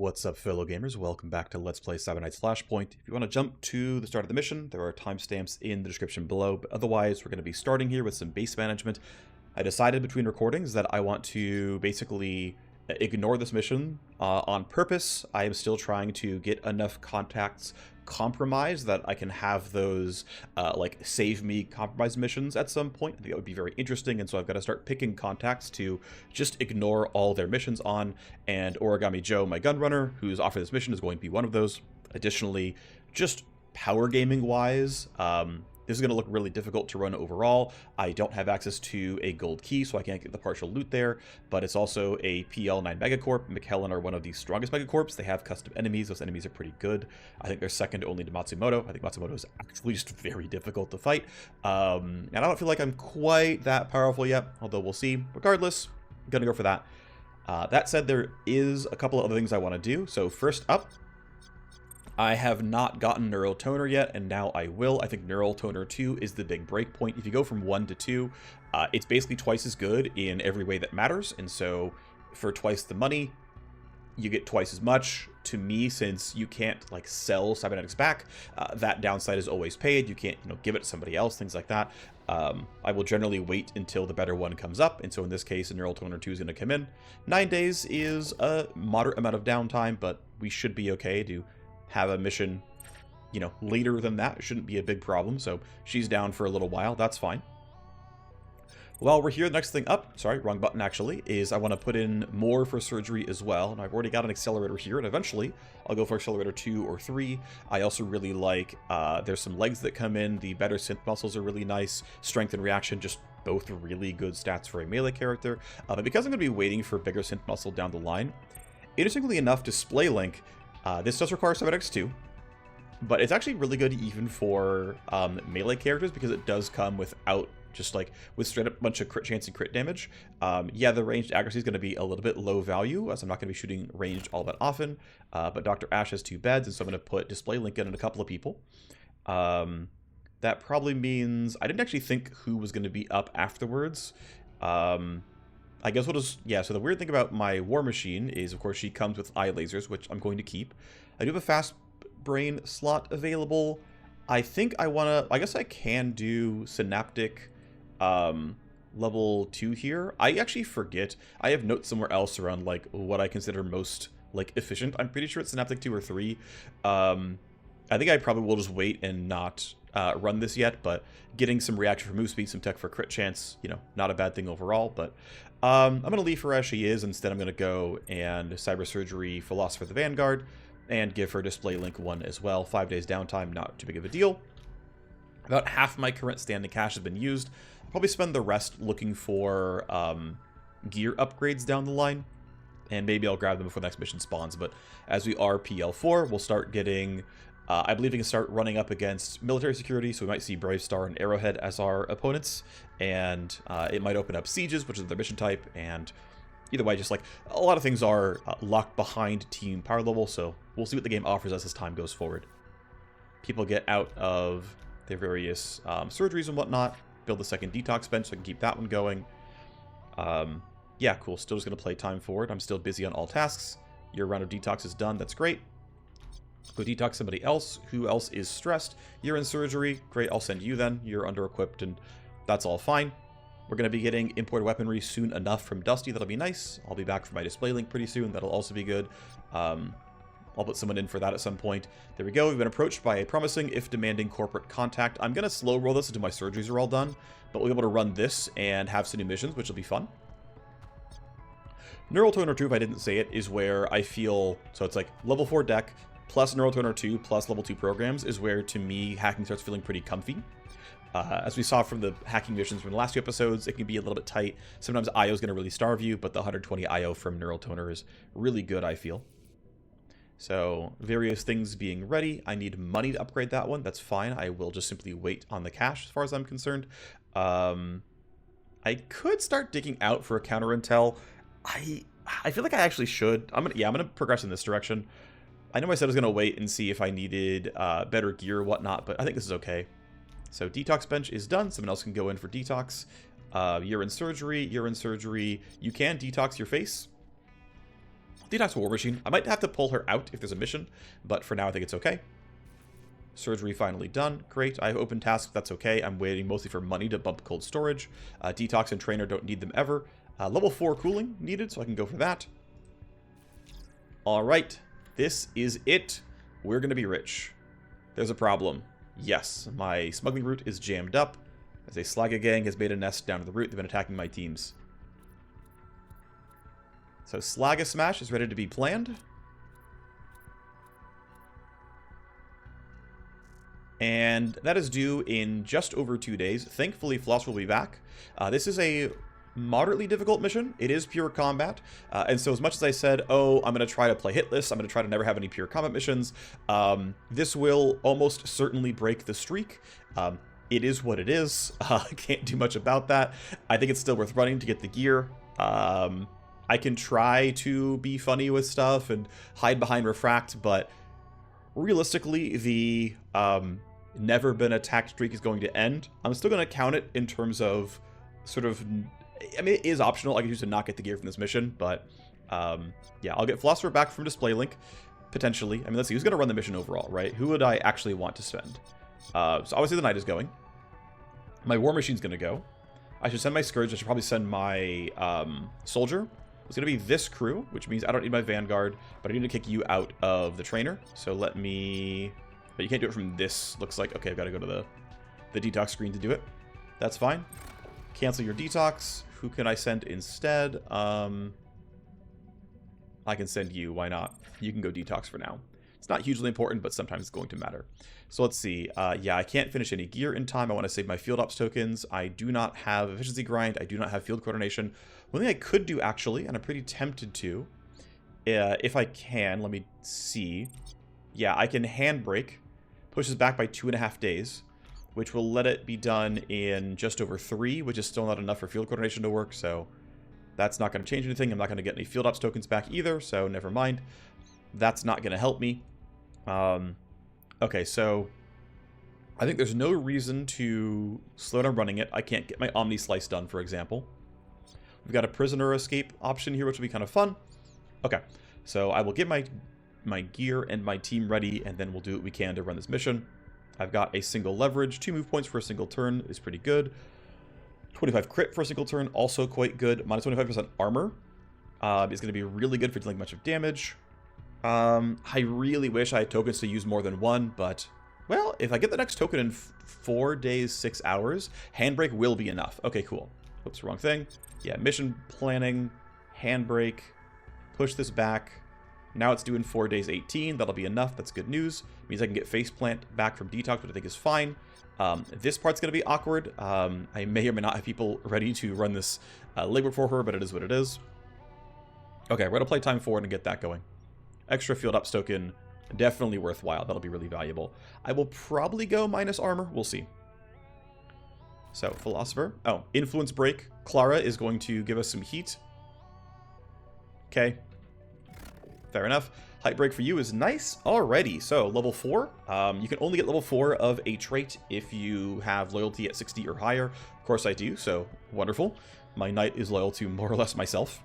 What's up, fellow gamers? Welcome back to Let's Play Cyber Knight's Flashpoint. If you want to jump to the start of the mission, there are timestamps in the description below, but otherwise we're going to be starting here with some base management. I decided between recordings that I want to basically ignore this mission on purpose. I am still trying to get enough contacts compromised that I can have those like save me compromise missions at some point. I think that would be very interesting, and so I've got to start picking contacts to just ignore all their missions on, and Origami Joe, my gunrunner, who's offered this mission, is going to be one of those. Additionally, just power gaming wise, this is going to look really difficult to run overall. I don't have access to a gold key, so I can't get the partial loot there, but it's also a PL9 megacorp. McKellen are one of the strongest megacorps. They have custom enemies. Those enemies are pretty good. I think they're second only to Matsumoto. I think Matsumoto is actually just very difficult to fight. And I don't feel like I'm quite that powerful yet, although we'll see. Regardless, I'm going to go for that. That said, there is a couple of other things I want to do. So first up, I have not gotten Neural Toner yet, and now I will. I think Neural Toner 2 is the big break point. If you go from 1 to 2, it's basically twice as good in every way that matters, and so for twice the money, you get twice as much. To me, since you can't like sell cybernetics back, that downside is always paid. You can't, give it to somebody else, things like that. I will generally wait until the better one comes up, and so in this case, a Neural Toner 2 is going to come in. 9 days is a moderate amount of downtime, but we should be okay to have a mission, later than that. It shouldn't be a big problem, so she's down for a little while. That's fine. While we're here, the next thing up, sorry, wrong button actually, is I want to put in more for surgery as well, and I've already got an accelerator here, and eventually I'll go for accelerator 2 or 3. I also really like, there's some legs that come in, the better synth muscles are really nice, strength and reaction, just both really good stats for a melee character, but because I'm going to be waiting for bigger synth muscle down the line, interestingly enough, display link, this does require cybernetics too, but it's actually really good even for melee characters because it does come without just like with straight up bunch of crit chance and crit damage. Yeah, the ranged accuracy is going to be a little bit low value as I'm not going to be shooting ranged all that often, but Dr. Ash has 2 beds, and so I'm going to put display link in a couple of people. That probably means I didn't actually think who was going to be up afterwards. I guess we'll just, yeah, so the weird thing about my War Machine is, of course, she comes with eye lasers, which I'm going to keep. I do have a fast brain slot available. I think I want to, I guess I can do Synaptic level 2 here. I actually forget. I have notes somewhere else around, like, what I consider most, like, efficient. I'm pretty sure it's Synaptic 2 or 3. I think I probably will just wait and not run this yet, but getting some reaction for move speed, some tech for crit chance, not a bad thing overall, but I'm going to leave her as she is. Instead, I'm going to go and Cyber Surgery Philosopher the Vanguard and give her Display Link 1 as well. 5 days downtime, not too big of a deal. About half my current standing cash has been used. I'll probably spend the rest looking for gear upgrades down the line, and maybe I'll grab them before the next mission spawns. But as we are PL4, we'll start getting... I believe we can start running up against military security, so we might see Brave Star and Arrowhead as our opponents, and it might open up sieges, which is their mission type, and either way, just like a lot of things are locked behind team power level, so we'll see what the game offers us as time goes forward. People get out of their various surgeries and whatnot, build the second detox bench so I can keep that one going. Yeah, cool, still just going to play time forward. I'm still busy on all tasks. Your round of detox is done, that's great. Go detox somebody else. Who else is stressed? You're in surgery. Great, I'll send you then. You're under-equipped, and that's all fine. We're going to be getting imported weaponry soon enough from Dusty. That'll be nice. I'll be back for my display link pretty soon. That'll also be good. I'll put someone in for that at some point. There we go. We've been approached by a promising, if demanding, corporate contact. I'm going to slow roll this until my surgeries are all done, but we'll be able to run this and have some new missions, which will be fun. Neural Toner 2, if I didn't say it, is where I feel... So it's like level 4 deck... plus Neural Toner 2 plus level 2 programs is where, to me, hacking starts feeling pretty comfy. As we saw from the hacking missions from the last 2 episodes, it can be a little bit tight. Sometimes IO is going to really starve you, but the 120 IO from Neural Toner is really good, I feel. So, various things being ready. I need money to upgrade that one. That's fine. I will just simply wait on the cash, as far as I'm concerned. I could start digging out for a counter intel. I feel like I actually should. I'm gonna progress in this direction. I know I said I was going to wait and see if I needed better gear or whatnot, but I think this is okay. So detox bench is done. Someone else can go in for detox. You're in surgery. You're in surgery. You can detox your face. Detox War Machine. I might have to pull her out if there's a mission, but for now I think it's okay. Surgery finally done. Great. I have open tasks. That's okay. I'm waiting mostly for money to bump cold storage. Detox and Trainer don't need them ever. Level 4 cooling needed, so I can go for that. Alright. This is it. We're going to be rich. There's a problem. Yes, my smuggling route is jammed up. As a Slagga gang has made a nest down to the route. They've been attacking my teams. So Slagga Smash is ready to be planned. And that is due in just over 2 days. Thankfully, Floss will be back. This is a moderately difficult mission. It is pure combat. And so as much as I said, oh, I'm going to try to play hitless, I'm going to try to never have any pure combat missions, this will almost certainly break the streak. It is what it is. I can't do much about that. I think it's still worth running to get the gear. I can try to be funny with stuff and hide behind Refract, but realistically, the never been attacked streak is going to end. I'm still going to count it in terms of sort of, I mean, it is optional. I can choose to not get the gear from this mission, but yeah, I'll get Philosopher back from Display Link, potentially. I mean, let's see, who's going to run the mission overall, right? Who would I actually want to spend? So obviously the Knight is going. My War Machine's going to go. I should send my Scourge. I should probably send my Soldier. It's going to be this crew, which means I don't need my Vanguard, but I need to kick you out of the Trainer. So let me... But you can't do it from this. Looks like... Okay, I've got to go to the detox screen to do it. That's fine. Cancel your detox. Who can I send instead? I can send you. Why not? You can go detox for now. It's not hugely important, but sometimes it's going to matter. So let's see. Yeah, I can't finish any gear in time. I want to save my field ops tokens. I do not have efficiency grind. I do not have field coordination. One thing I could do, actually, and I'm pretty tempted to, if I can, let me see. Yeah, I can handbrake. Pushes back by 2.5 days, which will let it be done in just over 3, which is still not enough for field coordination to work, so that's not going to change anything. I'm not going to get any field ops tokens back either, so never mind. That's not going to help me. Okay, so I think there's no reason to slow down running it. I can't get my Omni Slice done, for example. We've got a prisoner escape option here, which will be kind of fun. Okay, so I will get my gear and my team ready, and then we'll do what we can to run this mission. I've got a single leverage. 2 move points for a single turn is pretty good. 25 crit for a single turn, also quite good. Minus 25% armor is going to be really good for dealing much of damage. I really wish I had tokens to use more than one, but, well, if I get the next token in 4 days, 6 hours, handbrake will be enough. Okay, cool. Oops, wrong thing. Yeah, mission planning, handbrake, push this back. Now it's due in 4 days, 18. That'll be enough. That's good news. It means I can get faceplant back from detox, which I think is fine. This part's going to be awkward. I may or may not have people ready to run this labor for her, but it is what it is. Okay, we're going to play time forward and get that going. Extra field ups token, definitely worthwhile. That'll be really valuable. I will probably go minus armor. We'll see. So, Philosopher. Oh, Influence Break. Clara is going to give us some heat. Okay. Fair enough. Height Break for you is nice. Alrighty, so level 4. You can only get level 4 of a trait if you have loyalty at 60 or higher. Of course I do, so wonderful. My knight is loyal to more or less myself.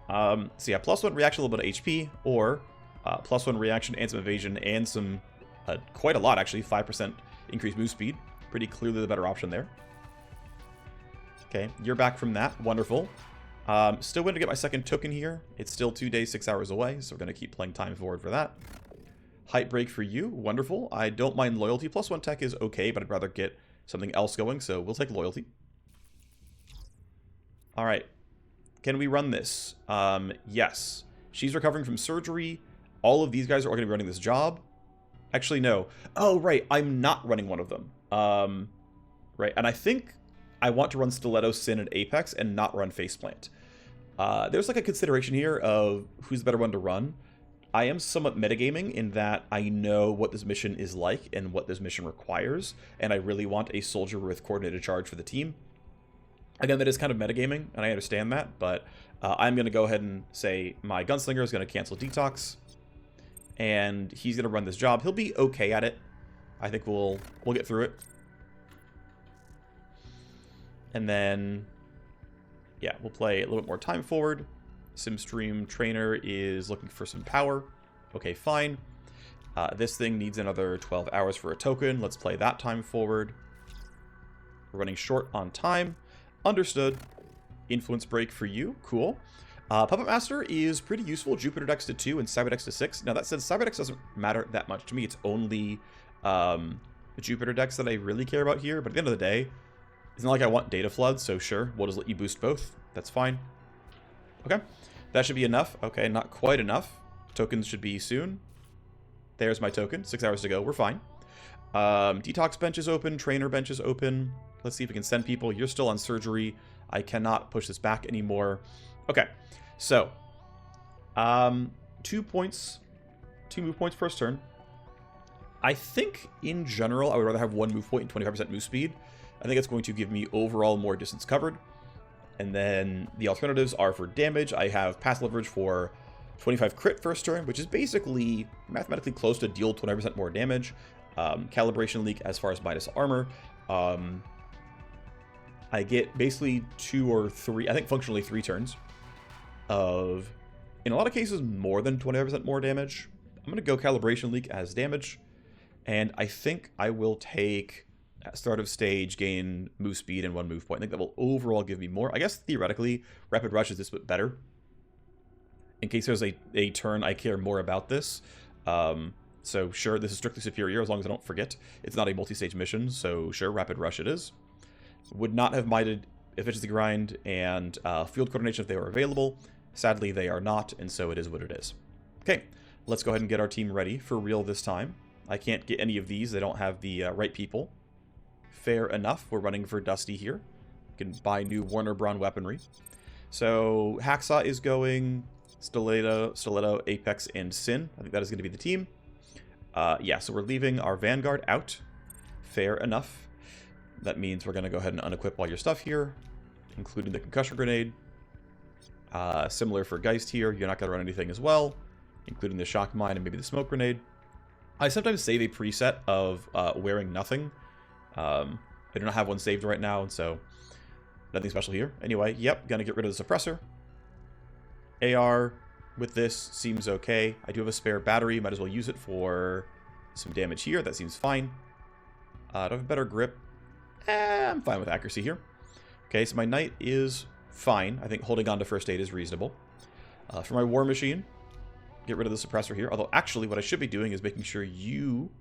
So yeah, +1 reaction, a little bit of HP, or +1 reaction and some evasion and some, quite a lot actually, 5% increased move speed. Pretty clearly the better option there. Okay, you're back from that. Wonderful. Still waiting to get my second token here. It's still 2 days, 6 hours away, so we're going to keep playing time forward for that. Height Break for you. Wonderful. I don't mind loyalty. +1 tech is okay, but I'd rather get something else going, so we'll take loyalty. Alright. Can we run this? Yes. She's recovering from surgery. All of these guys are going to be running this job. Actually, no. Oh, right. I'm not running one of them. Right. And I think I want to run Stiletto, Sin, and Apex and not run Faceplant. There's like a consideration here of who's the better one to run. I am somewhat metagaming in that I know what this mission is like and what this mission requires, and I really want a soldier with coordinated charge for the team. Again, that is kind of metagaming, and I understand that, but I'm going to go ahead and say my gunslinger is going to cancel detox, and he's going to run this job. He'll be okay at it. I think we'll get through it. And then, yeah, we'll play a little bit more time forward. Simstream Trainer is looking for some power. Okay, fine. This thing needs another 12 hours for a token. Let's play that time forward. We're running short on time. Understood. Influence break for you. Cool. Puppet Master is pretty useful. Jupiter Dex to 2 and Cyber Dex to 6. Now that said, Cyber Dex doesn't matter that much to me. It's only Jupiter Dex that I really care about here. But at the end of the day, it's not like I want data flood, so sure, we'll just let you boost both. That's fine. Okay. That should be enough. Okay, not quite enough. Tokens should be soon. There's my token. 6 hours to go. We're fine. Detox bench is open. Trainer bench is open. Let's see if we can send people. You're still on surgery. I cannot push this back anymore. Okay. So, 2 points. 2 move points first turn. I think, in general, I would rather have 1 move point and 25% move speed. I think it's going to give me overall more distance covered. And then the alternatives are for damage. I have pass leverage for 25 crit first turn, which is basically mathematically close to deal 20% more damage. Calibration leak as far as minus armor. I get basically 2 or 3, I think functionally 3 turns of, in a lot of cases, more than 20% more damage. I'm going to go calibration leak as damage. And I think I will take, at start of stage, gain move speed and 1 move point. I think that will overall give me more. I guess theoretically, Rapid Rush is this bit better. In case there's a turn I care more about this. So sure, this is strictly superior as long as I don't forget. It's not a multi-stage mission, so sure, Rapid Rush it is. Would not have minded Efficiency Grind and Field Coordination if they were available. Sadly, they are not, and so it is what it is. Okay, let's go ahead and get our team ready for real this time. I can't get any of these. They don't have the right people. Fair enough. We're running for Dusty here. We can buy new Warner Braun weaponry. So Hacksaw is going. Stiletto, Apex, and Sin. I think that is going to be the team. Yeah, so we're leaving our Vanguard out. Fair enough. That means we're going to go ahead and unequip all your stuff here, including the Concussion Grenade. Similar for Geist here. You're not going to run anything as well, including the Shock Mine and maybe the Smoke Grenade. I sometimes save a preset of wearing nothing. I do not have one saved right now, and so nothing special here. Anyway, yep, going to get rid of the Suppressor. AR with this seems okay. I do have a spare battery. Might as well use it for some damage here. That seems fine. Do I have a better grip? I'm fine with accuracy here. Okay, so my Knight is fine. I think holding on to first aid is reasonable. For my War Machine, get rid of the Suppressor here. Although, actually, what I should be doing is making sure you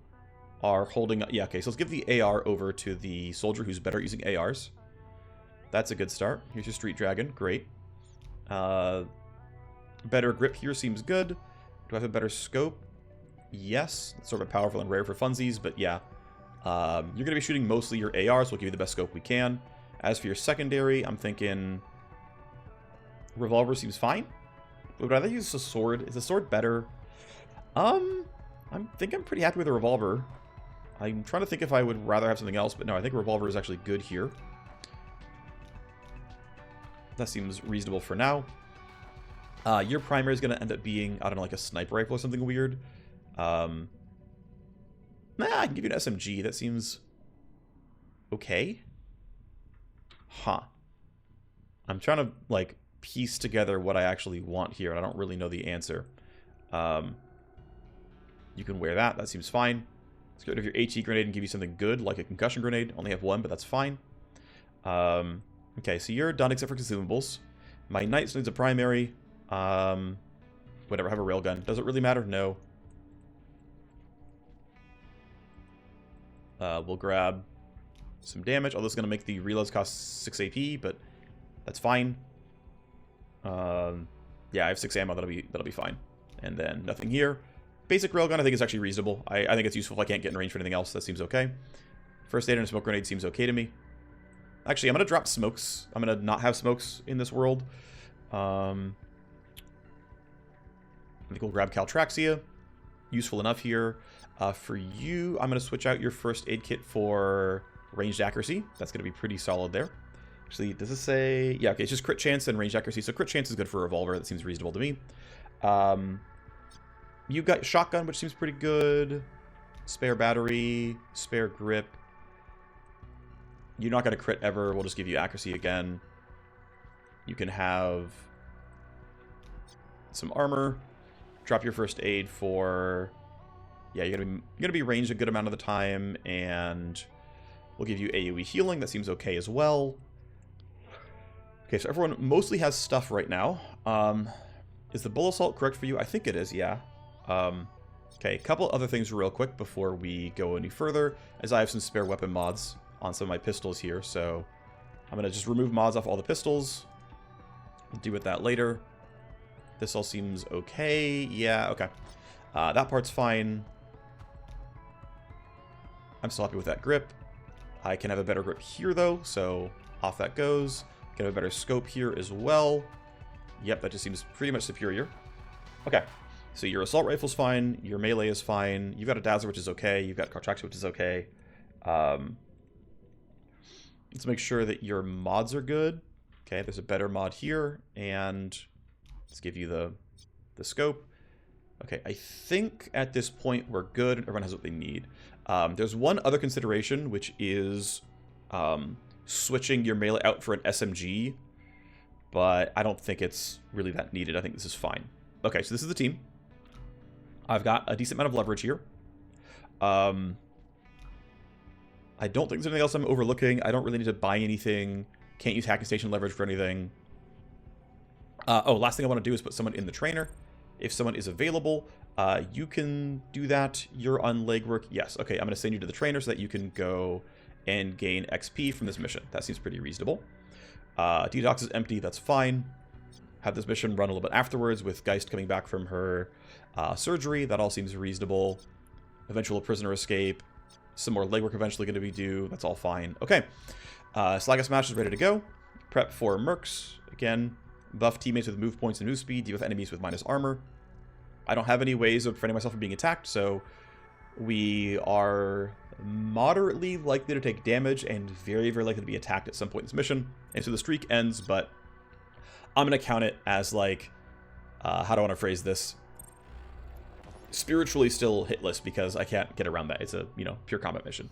are holding... Yeah, okay, so let's give the AR over to the Soldier who's better at using ARs. That's a good start. Here's your Street Dragon. Great. Better grip here seems good. Do I have a better scope? Yes. It's sort of powerful and rare for funsies, but yeah. You're going to be shooting mostly your ARs. We'll give you the best scope we can. As for your secondary, I'm thinking Revolver seems fine. Would I rather use a sword? Is a sword better? I think I'm pretty happy with the Revolver. I'm trying to think if I would rather have something else, but no, I think Revolver is actually good here. That seems reasonable for now. Your primary is going to end up being, I don't know, like a sniper rifle or something weird. Nah, I can give you an SMG. That seems okay. Huh. I'm trying to, like, piece together what I actually want here, and I don't really know the answer. You can wear that. That seems fine. Let's get rid of your HE grenade and give you something good, like a concussion grenade. Only have one, but that's fine. Okay, so you're done except for consumables. My Knight still needs a primary. Whatever, have a railgun. Does it really matter? No. We'll grab some damage. Although it's going to make the reloads cost 6 AP, but that's fine. Yeah, I have 6 ammo. That'll be fine. And then nothing here. Basic railgun I think is actually reasonable. I think it's useful if I can't get in range for anything else. That seems okay. First aid and a smoke grenade seems okay to me. Actually, I'm going to drop smokes. I'm going to not have smokes in this world. I think we'll grab Caltraxia. Useful enough here. For you, I'm going to switch out your first aid kit for ranged accuracy. That's going to be pretty solid there. Actually, does this say... Yeah, okay, it's just crit chance and ranged accuracy. So crit chance is good for a revolver. That seems reasonable to me. You've got shotgun, which seems pretty good. Spare battery, spare grip. You're not going to crit ever. We'll just give you accuracy again. You can have some armor. Drop your first aid for... Yeah, you're gonna be ranged a good amount of the time, and we'll give you AoE healing. That seems okay as well. Okay, so everyone mostly has stuff right now. Is the Bull Assault correct for you? I think it is, yeah. Okay, a couple other things real quick before we go any further, as I have some spare weapon mods on some of my pistols here, so I'm going to just remove mods off all the pistols. We'll deal with that later. This all seems okay. Yeah, okay. That part's fine. I'm still happy with that grip. I can have a better grip here, though, so off that goes. Can have a better scope here as well. Yep, that just seems pretty much superior. Okay, so your assault rifle's fine. Your melee is fine. You've got a dazzler, which is okay. You've got Cartraction, which is okay. Let's make sure that your mods are good. Okay, there's a better mod here, and let's give you the scope. Okay, I think at this point we're good. Everyone has what they need. There's one other consideration, which is switching your melee out for an SMG, but I don't think it's really that needed. I think this is fine. Okay, so this is the team. I've got a decent amount of leverage here. I don't think there's anything else I'm overlooking. I don't really need to buy anything. Can't use hacking station leverage for anything. Oh, last thing I want to do is put someone in the trainer. If someone is available, you can do that. You're on legwork. Yes. Okay, I'm going to send you to the trainer so that you can go and gain XP from this mission. That seems pretty reasonable. Detox is empty. That's fine. Have this mission run a little bit afterwards with Geist coming back from her surgery. That all seems reasonable. Eventual prisoner escape. Some more legwork eventually going to be due. That's all fine. Okay. Slagga Smash is ready to go. Prep for Mercs. Again, buff teammates with move points and move speed. Debuff enemies with minus armor. I don't have any ways of preventing myself from being attacked, so we are moderately likely to take damage and very, very likely to be attacked at some point in this mission. And so the streak ends, but I'm going to count it as, like, how do I want to phrase this? Spiritually still hitless, because I can't get around that. It's a, pure combat mission.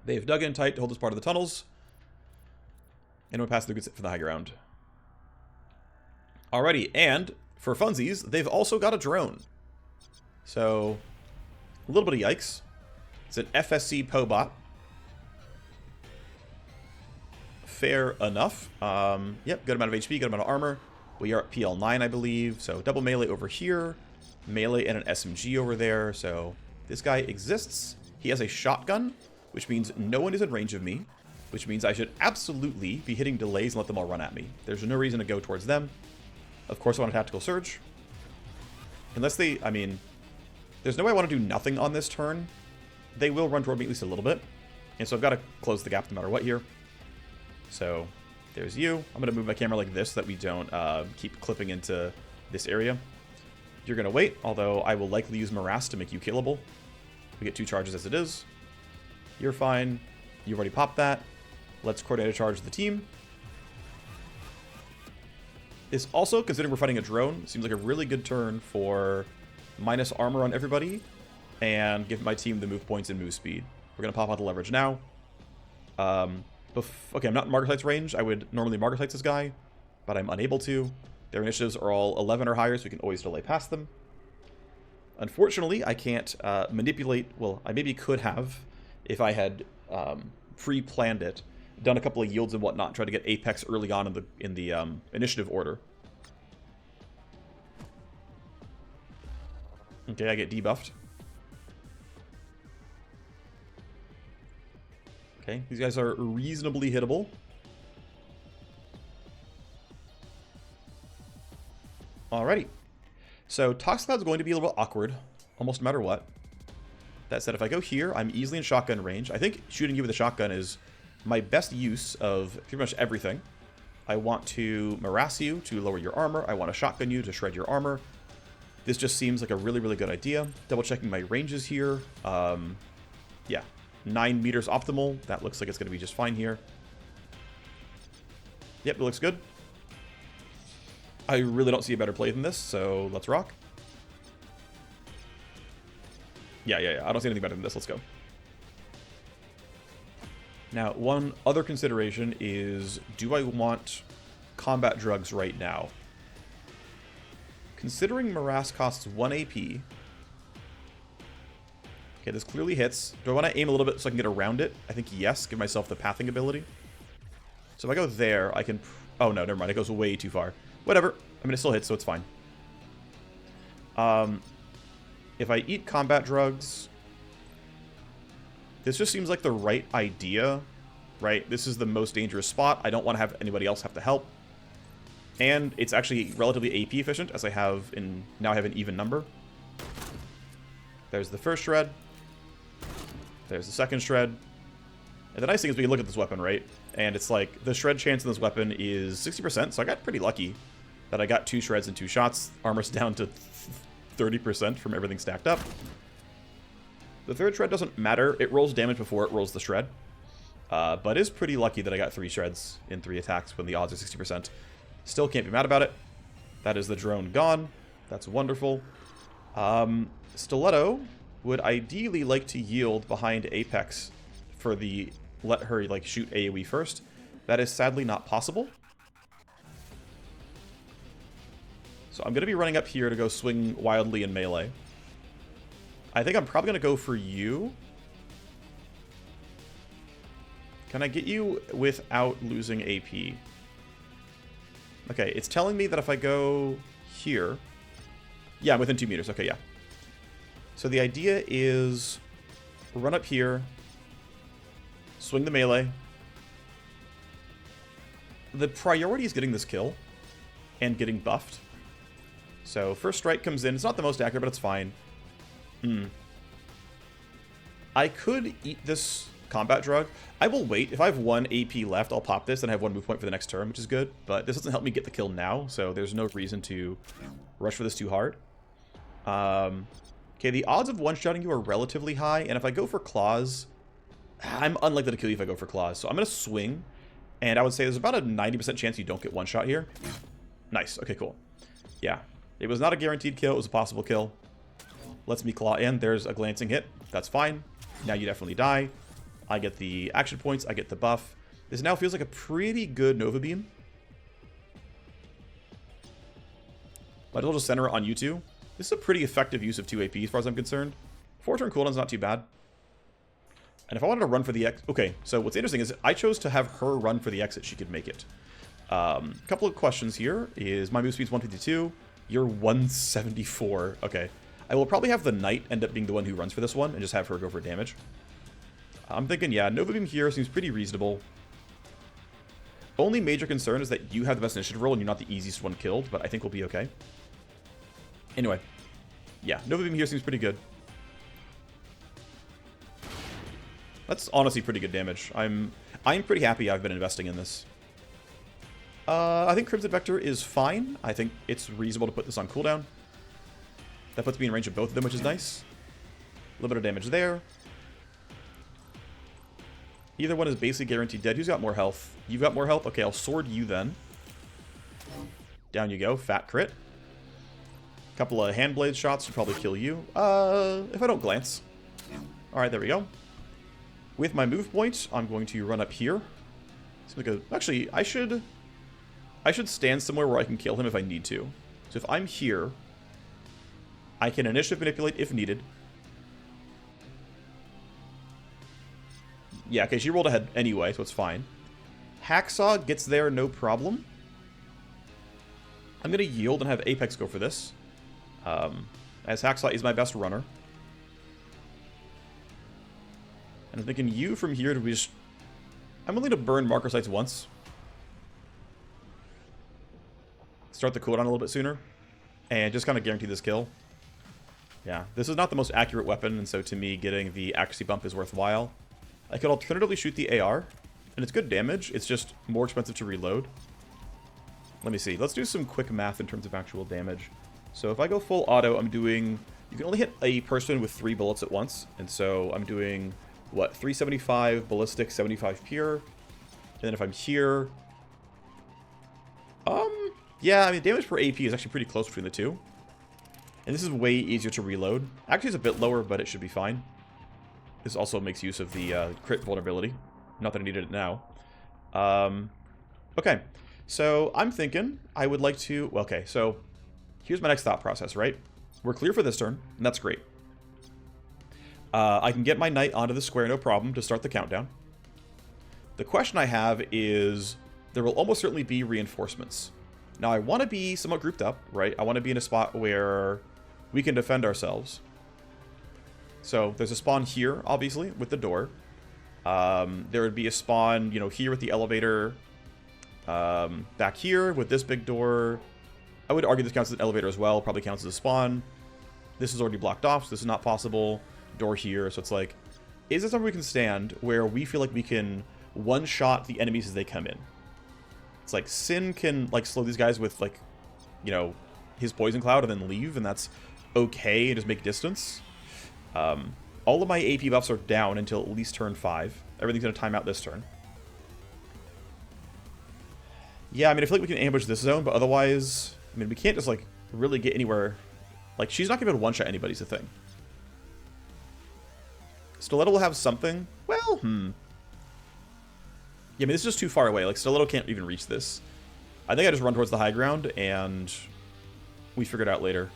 They've dug in tight to hold this part of the tunnels. Anyone past the good sit for the high ground. Alrighty, and for funsies, they've also got a drone. So, a little bit of yikes. It's an FSC Pobot. Fair enough. Yep, good amount of HP, good amount of armor. We are at PL9, I believe. So, double melee over here. Melee and an SMG over there. So, this guy exists. He has a shotgun, which means no one is in range of me. Which means I should absolutely be hitting delays and let them all run at me. There's no reason to go towards them. Of course I want a tactical surge. Unless they, there's no way I want to do nothing on this turn. They will run toward me at least a little bit. And so I've got to close the gap no matter what here. So there's you. I'm going to move my camera like this so that we don't keep clipping into this area. You're going to wait, although I will likely use Morass to make you killable. We get 2 charges as it is. You're fine. You've already popped that. Let's coordinate a charge with the team. This also, considering we're fighting a drone, seems like a really good turn for minus armor on everybody and give my team the move points and move speed. We're going to pop out the leverage now. Okay, I'm not in Margaret Heights range. I would normally Margaret Heights this guy, but I'm unable to. Their initiatives are all 11 or higher, so we can always delay past them. Unfortunately, I can't manipulate... Well, I maybe could have if I had pre-planned it. Done a couple of yields and whatnot, tried to get Apex early on in the initiative order. Okay, I get debuffed. Okay, these guys are reasonably hittable. Alrighty. So, Toxic Cloud's going to be a little bit awkward, almost no matter what. That said, if I go here, I'm easily in shotgun range. I think shooting you with a shotgun is my best use of pretty much everything. I want to morass you to lower your armor. I want to shotgun you to shred your armor. This just seems like a really, really good idea. Double checking my ranges here. Yeah, 9 meters optimal. That looks like it's going to be just fine here. Yep, it looks good. I really don't see a better play than this, so let's rock. Yeah. I don't see anything better than this. Let's go. Now, one other consideration is, do I want combat drugs right now. Considering Morass costs 1 AP. Okay, this clearly hits. Do I want to aim a little bit so I can get around it? I think yes, give myself the pathing ability. So if I go there, I can... Oh, no, never mind. It goes way too far. Whatever. I mean, it still hits, so it's fine. If I eat combat drugs... This just seems like the right idea, right? This is the most dangerous spot. I don't want to have anybody else have to help. And it's actually relatively AP efficient, as I have in... Now I have an even number. There's the first shred. There's the second shred. And the nice thing is we can look at this weapon, right? And it's like, the shred chance in this weapon is 60%, so I got pretty lucky that I got 2 shreds and 2 shots. Armor's down to 30% from everything stacked up. The third shred doesn't matter. It rolls damage before it rolls the shred. But it's pretty lucky that I got 3 shreds in 3 attacks when the odds are 60%. Still can't be mad about it. That is the drone gone. That's wonderful. Stiletto would ideally like to yield behind Apex for the let her like shoot AoE first. That is sadly not possible. So I'm going to be running up here to go swing wildly in melee. I think I'm probably going to go for you. Can I get you without losing AP? Okay, it's telling me that if I go here... Yeah, I'm within 2 meters. Okay, yeah. So the idea is run up here, swing the melee. The priority is getting this kill and getting buffed. So first strike comes in. It's not the most accurate, but it's fine. I could eat this combat drug. I will wait. If I have 1 AP left, I'll pop this and I have 1 move point for the next turn, which is good. But this doesn't help me get the kill now, so there's no reason to rush for this too hard. Okay, the odds of one-shotting you are relatively high, and if I go for claws, I'm unlikely to kill you if I go for claws. So I'm going to swing, and I would say there's about a 90% chance you don't get one shot here. Nice. Okay, cool. Yeah. It was not a guaranteed kill. It was a possible kill. Lets me claw in. There's a glancing hit. That's fine. Now you definitely die. I get the action points. I get the buff. This now feels like a pretty good Nova Beam. Might as well just center it on you two. This is a pretty effective use of 2 AP as far as I'm concerned. 4-turn cooldown's not too bad. And if I wanted to run for the exit... Okay, so what's interesting is I chose to have her run for the exit. She could make it. Couple of questions here. Is my move speed's 152? You're 174. Okay. I will probably have the knight end up being the one who runs for this one and just have her go for damage. I'm thinking, yeah, Nova Beam here seems pretty reasonable. Only major concern is that you have the best initiative roll and you're not the easiest one killed, but I think we'll be okay. Anyway, yeah, Nova Beam here seems pretty good. That's honestly pretty good damage. I'm pretty happy I've been investing in this. I think Crimson Vector is fine. I think it's reasonable to put this on cooldown. That puts me in range of both of them, which is nice. A little bit of damage there. Either one is basically guaranteed dead. Who's got more health? You've got more health? Okay, I'll sword you then. Down you go. Fat crit. Couple of hand blade shots should probably kill you. If I don't glance. Alright, there we go. With my move point, I'm going to run up here. Seems like a... Actually, I should stand somewhere where I can kill him if I need to. So if I'm here, I can initiative manipulate if needed. Yeah, okay, she rolled ahead anyway, so it's fine. Hacksaw gets there, no problem. I'm going to yield and have Apex go for this. As Hacksaw is my best runner. And I'm thinking you from here to be just... I'm willing to burn marker sites once. Start the cooldown a little bit sooner. And just kind of guarantee this kill. Yeah, this is not the most accurate weapon, and so to me, getting the accuracy bump is worthwhile. I could alternatively shoot the AR, and it's good damage. It's just more expensive to reload. Let me see. Let's do some quick math in terms of actual damage. So if I go full auto, I'm doing... You can only hit a person with 3 bullets at once. And so I'm doing, what, 375 ballistic, 75 pure. And then if I'm here... Yeah, I mean, damage per AP is actually pretty close between the two. And this is way easier to reload. Actually, it's a bit lower, but it should be fine. This also makes use of the crit vulnerability. Not that I needed it now. Okay, So I'm thinking I would like to... Well, okay, so here's my next thought process, right? We're clear for this turn, and that's great. I can get my knight onto the square, no problem, to start the countdown. The question I have is, there will almost certainly be reinforcements. Now, I want to be somewhat grouped up, right? I want to be in a spot where we can defend ourselves. So there's a spawn here, obviously, with the door. There would be a spawn, you know, here with the elevator. Back here with this big door. I would argue this counts as an elevator as well. Probably counts as a spawn. This is already blocked off, so this is not possible. Door here, so it's like, is there somewhere we can stand where we feel like we can one-shot the enemies as they come in? It's like Sin can like slow these guys with like, you know, his poison cloud and then leave, and that's okay and just make distance. All of my AP buffs are down until at least turn 5. Everything's gonna time out this turn. Yeah, I mean, I feel like we can ambush this zone, but otherwise, I mean, we can't just like really get anywhere. Like, she's not gonna be able to one-shot anybody, is the thing. Stiletto will have something. Well, Yeah, I mean, this is just too far away. Like, Stiletto can't even reach this. I think I just run towards the high ground, and we figure it out later.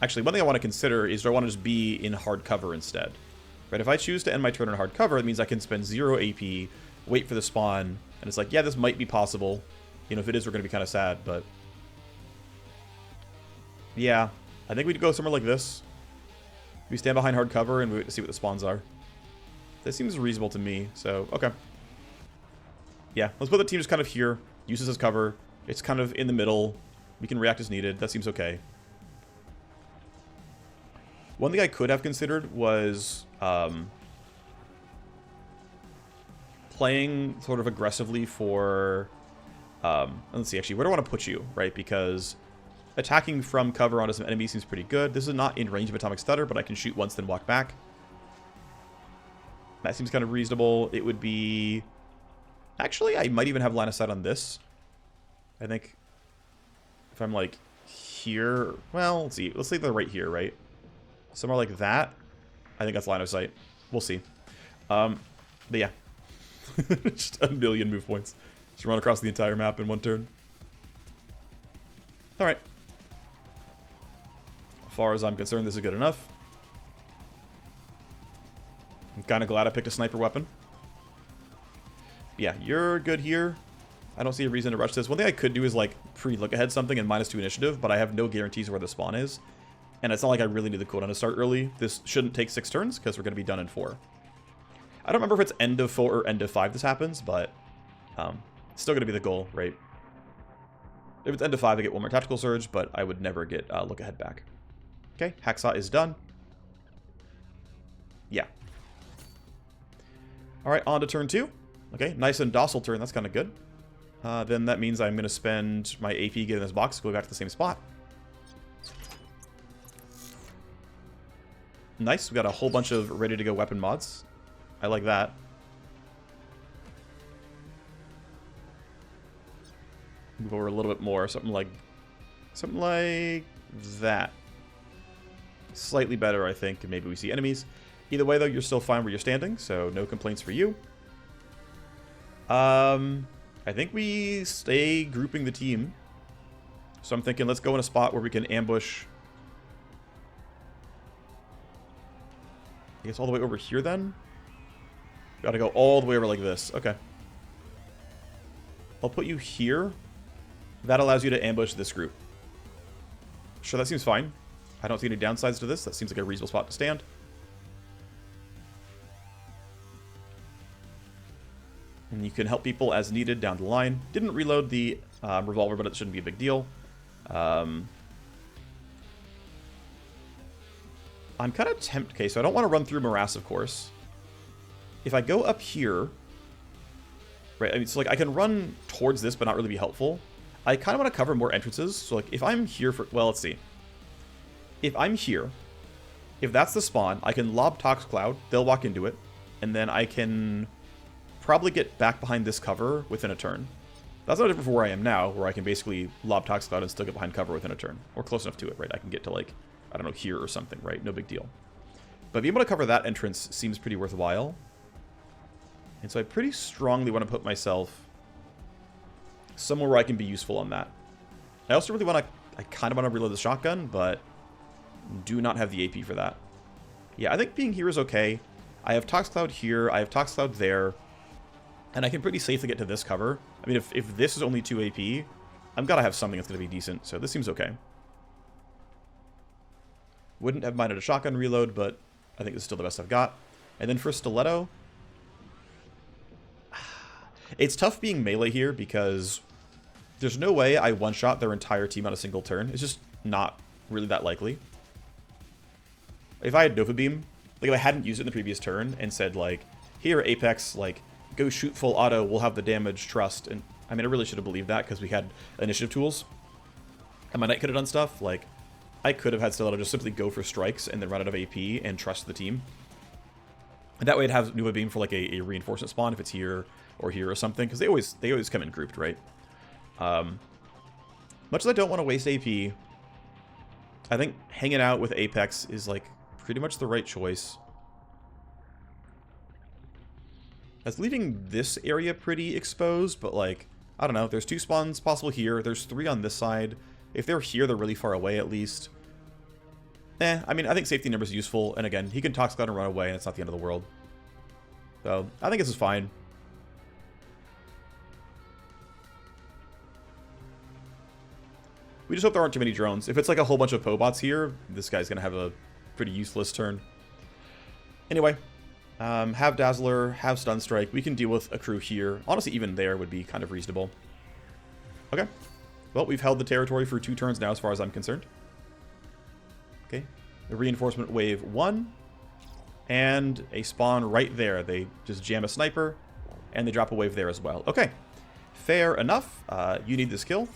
Actually, one thing I want to consider is, do I want to just be in hard cover instead? Right, if I choose to end my turn in hard cover, it means I can spend 0 AP, wait for the spawn, and it's like, yeah, this might be possible. You know, if it is, we're going to be kind of sad, but... Yeah, I think we'd go somewhere like this. We stand behind hard cover and we wait to see what the spawns are. That seems reasonable to me, so, okay. Yeah, let's put the team just kind of here. Use this as cover. It's kind of in the middle. We can react as needed. That seems okay. One thing I could have considered was playing sort of aggressively for... let's see, actually, where do I want to put you, right? Because attacking from cover onto some enemies seems pretty good. This is not in range of Atomic Stutter, but I can shoot once, then walk back. That seems kind of reasonable. It would be... Actually, I might even have line of sight on this. I think if I'm like here... Well, let's see. Let's say they're right here, right? Somewhere like that. I think that's line of sight. We'll see. But yeah. Just a million move points. Just run across the entire map in one turn. Alright. As far as I'm concerned, this is good enough. I'm kind of glad I picked a sniper weapon. Yeah, you're good here. I don't see a reason to rush this. One thing I could do is like pre-look ahead something and -2 initiative, but I have no guarantees where the spawn is. And it's not like I really need the cooldown to start early. This shouldn't take 6 turns because we're going to be done in 4. I don't remember if it's end of 4 or end of 5 this happens, but it's still going to be the goal, right? If it's end of 5, I get 1 more tactical surge, but I would never get look ahead back. Okay, Hacksaw is done. Yeah. Alright, on to turn 2. Okay, nice and docile turn, that's kind of good. Then that means I'm going to spend my AP getting this box, go back to the same spot. Nice, we got a whole bunch of ready-to-go weapon mods. I like that. Move over a little bit more, something like that. Slightly better, I think, and maybe we see enemies. Either way, though, you're still fine where you're standing, so no complaints for you. I think we stay grouping the team. So I'm thinking let's go in a spot where we can ambush. I guess all the way over here then? Gotta go all the way over like this. Okay. I'll put you here. That allows you to ambush this group. Sure, that seems fine. I don't see any downsides to this. That seems like a reasonable spot to stand. And you can help people as needed down the line. Didn't reload the revolver, but it shouldn't be a big deal. I'm kind of tempted. Okay, so I don't want to run through Morass, of course. If I go up here, right? I mean, so like I can run towards this, but not really be helpful. I kind of want to cover more entrances. So like if I'm here for, well, let's see. If I'm here, if that's the spawn, I can lob Tox Cloud. They'll walk into it, and then I can probably get back behind this cover within a turn. That's not different from where I am now, where I can basically lob Tox Cloud and still get behind cover within a turn, or close enough to it, right? I can get to like, I don't know, here or something, right? No big deal. But being able to cover that entrance seems pretty worthwhile. And so I pretty strongly want to put myself somewhere where I can be useful on that. I also really want to... I kind of want to reload the shotgun, but do not have the AP for that. Yeah, I think being here is okay. I have Tox Cloud here. I have Tox Cloud there. And I can pretty safely get to this cover. I mean, if this is only 2 AP, I've got to have something that's going to be decent. So this seems okay. Wouldn't have minded a shotgun reload, but I think this is still the best I've got. And then for Stiletto... It's tough being melee here because there's no way I one-shot their entire team on a single turn. It's just not really that likely. If I had Nova Beam, like if I hadn't used it in the previous turn and said like, here Apex, like, go shoot full auto, we'll have the damage, trust. And I mean, I really should have believed that because we had initiative tools. And my knight could have done stuff. Like, I could have had Stiletto just simply go for strikes and then run out of AP and trust the team. And that way it'd have Nova Beam for like a reinforcement spawn if it's here or here or something. Because they always come in grouped, right? Much as I don't want to waste AP, I think hanging out with Apex is like pretty much the right choice. That's leaving this area pretty exposed, but like, I don't know. There's 2 spawns possible here. There's 3 on this side. If they're here, they're really far away at least. I mean, I think safety numbers is useful. And again, he can Tox Cloud and run away, and it's not the end of the world. So, I think this is fine. We just hope there aren't too many drones. If it's like a whole bunch of Pobots here, this guy's going to have a pretty useless turn. Anyway, have Dazzler, have Stun Strike. We can deal with a crew here. Honestly, even there would be kind of reasonable. Okay. Well, we've held the territory for 2 turns now as far as I'm concerned. Okay. The reinforcement wave 1. And a spawn right there. They just jam a sniper. And they drop a wave there as well. Okay. Fair enough. You need this kill.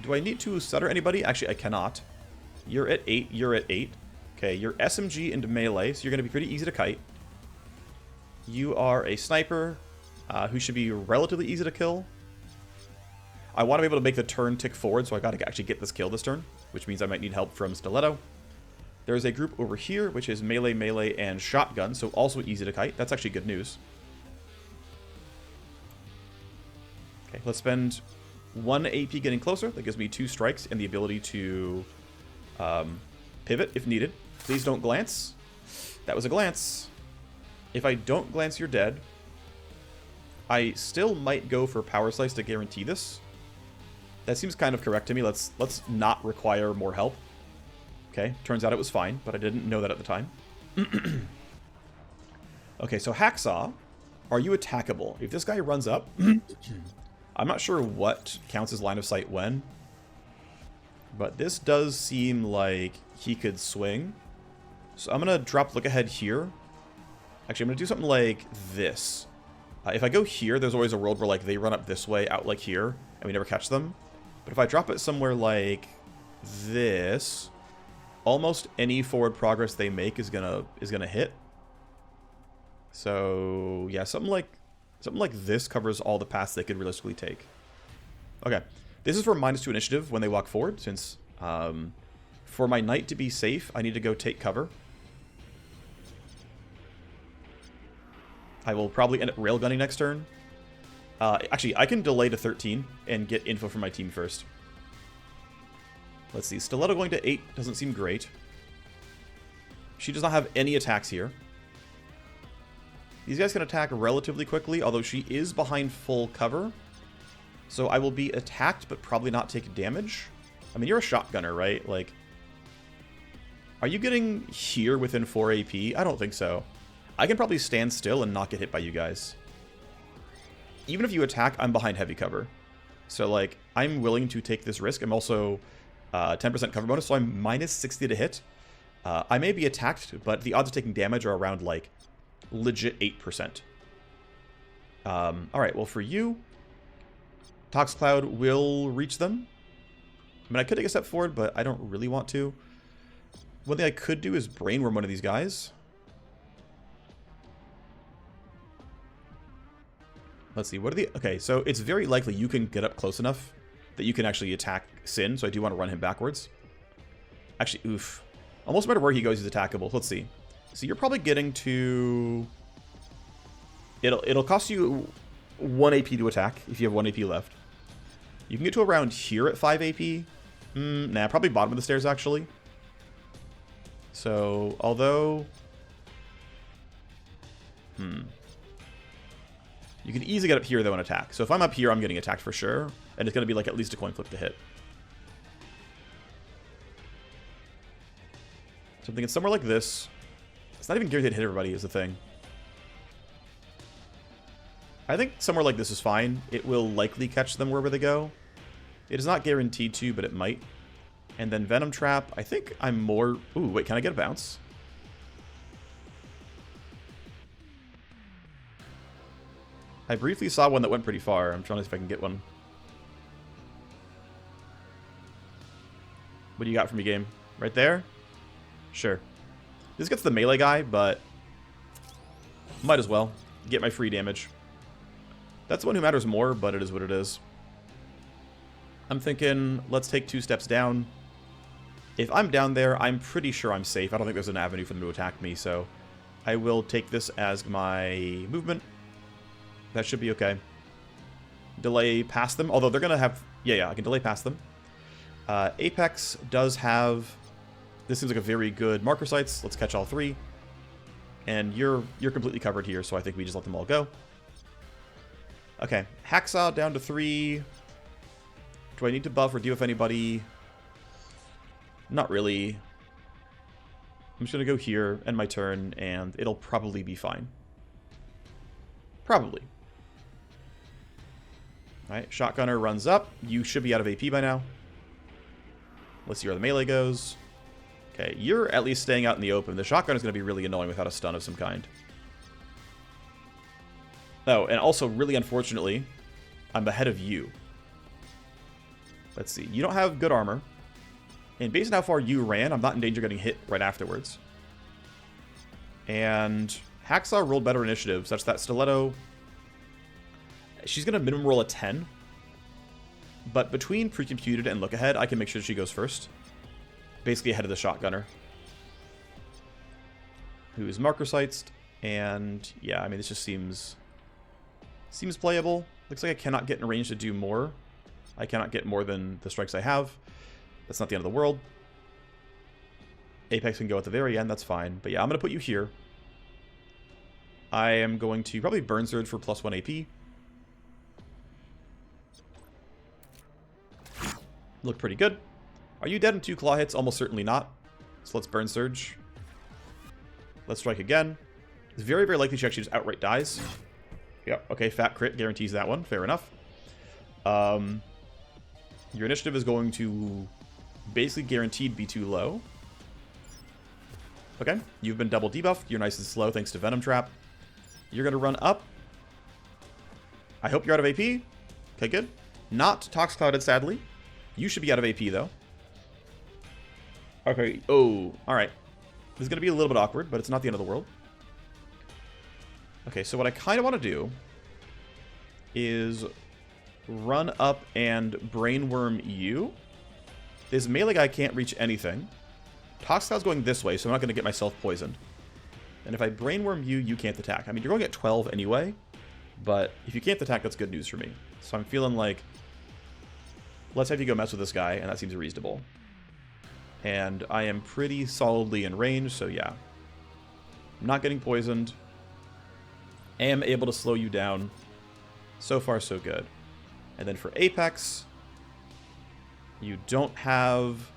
Do I need to stutter anybody? Actually, I cannot. You're at 8. You're at 8. Okay, you're SMG into melee, so you're going to be pretty easy to kite. You are a sniper who should be relatively easy to kill. I want to be able to make the turn tick forward, so I got to actually get this kill this turn, which means I might need help from Stiletto. There's a group over here, which is melee, melee, and shotgun, so also easy to kite. That's actually good news. Okay, let's spend 1 AP getting closer. That gives me 2 strikes and the ability to pivot if needed. Please don't glance. That was a glance. If I don't glance, you're dead. I still might go for Power Slice to guarantee this. That seems kind of correct to me. Let's not require more help. Okay, turns out it was fine, but I didn't know that at the time. Okay, so Hacksaw, are you attackable? If this guy runs up, I'm not sure what counts as line of sight when, but this does seem like he could swing. So I'm going to drop look ahead here. Actually, I'm going to do something like this. If I go here, there's always a world where like they run up this way, out like here, and we never catch them. But if I drop it somewhere like this, almost any forward progress they make is gonna hit. So yeah, something like this covers all the paths they could realistically take. Okay, this is for -2 initiative when they walk forward, since for my knight to be safe, I need to go take cover. I will probably end up railgunning next turn. Actually, I can delay to 13 and get info from my team first. Let's see. Stiletto going to 8 doesn't seem great. She does not have any attacks here. These guys can attack relatively quickly, although she is behind full cover. So I will be attacked, but probably not take damage. I mean, you're a shotgunner, right? Like, are you getting here within 4 AP? I don't think so. I can probably stand still and not get hit by you guys. Even if you attack, I'm behind heavy cover. So, like, I'm willing to take this risk. I'm also 10% cover bonus, so I'm -60 to hit. I may be attacked, but the odds of taking damage are around, like, legit 8%. Alright, well, for you, Tox Cloud will reach them. I mean, I could take a step forward, but I don't really want to. One thing I could do is brainworm one of these guys. Let's see, what are the... Okay, so it's very likely you can get up close enough that you can actually attack Sin, so I do want to run him backwards. Actually, oof. Almost no matter where he goes, he's attackable. Let's see. So you're probably getting to... It'll cost you 1 AP to attack, if you have 1 AP left. You can get to around here at 5 AP. Nah, probably bottom of the stairs, actually. So, although... You can easily get up here, though, and attack. So if I'm up here, I'm getting attacked for sure. And it's going to be, like, at least a coin flip to hit. So I'm thinking somewhere like this. It's not even guaranteed to hit everybody, is the thing. I think somewhere like this is fine. It will likely catch them wherever they go. It is not guaranteed to, but it might. And then Venom Trap, I think I'm more... Ooh, wait, can I get a bounce? I briefly saw one that went pretty far. I'm trying to see if I can get one. What do you got for me, game? Right there? Sure. This gets the melee guy, but... might as well. Get my free damage. That's the one who matters more, but it is what it is. I'm thinking, let's take 2 steps down. If I'm down there, I'm pretty sure I'm safe. I don't think there's an avenue for them to attack me, so... I will take this as my movement. That should be okay. Delay past them, although they're going to have... Yeah, I can delay past them. Apex does have... This seems like a very good marker sites. Let's catch all 3. And you're completely covered here, so I think we just let them all go. Okay, Hacksaw down to 3. Do I need to buff or debuff anybody? Not really. I'm just going to go here, end my turn, and it'll probably be fine. Probably. Alright, Shotgunner runs up. You should be out of AP by now. Let's see where the melee goes. Okay, you're at least staying out in the open. The Shotgunner is going to be really annoying without a stun of some kind. Oh, and also, really unfortunately, I'm ahead of you. Let's see. You don't have good armor. And based on how far you ran, I'm not in danger of getting hit right afterwards. And Hacksaw rolled better initiative, such that Stiletto... She's going to minimum roll a 10. But between Pre-Computed and Look Ahead, I can make sure she goes first. Basically ahead of the Shotgunner. Who is marker sighted. And yeah, I mean, this just seems playable. Looks like I cannot get in range to do more. I cannot get more than the strikes I have. That's not the end of the world. Apex can go at the very end, that's fine. But yeah, I'm going to put you here. I am going to probably Burn Surge for +1 AP. Look pretty good. Are you dead in 2 claw hits? Almost certainly not. So let's Burn Surge. Let's strike again. It's very, very likely she actually just outright dies. Yep, okay, fat crit guarantees that one. Fair enough. Your initiative is going to basically guaranteed be too low. Okay, you've been double debuffed. You're nice and slow thanks to Venom Trap. You're going to run up. I hope you're out of AP. Okay, good. Not Tox Clouded, sadly. You should be out of AP, though. Okay, oh, alright. This is going to be a little bit awkward, but it's not the end of the world. Okay, so what I kind of want to do is run up and Brainworm you. This melee guy can't reach anything. Toxic's going this way, so I'm not going to get myself poisoned. And if I Brainworm you, you can't attack. I mean, you're going at 12 anyway, but if you can't attack, that's good news for me. So I'm feeling like, let's have you go mess with this guy, and that seems reasonable. And I am pretty solidly in range, so yeah. I'm not getting poisoned. Am able to slow you down. So far, so good. And then for Apex, you don't have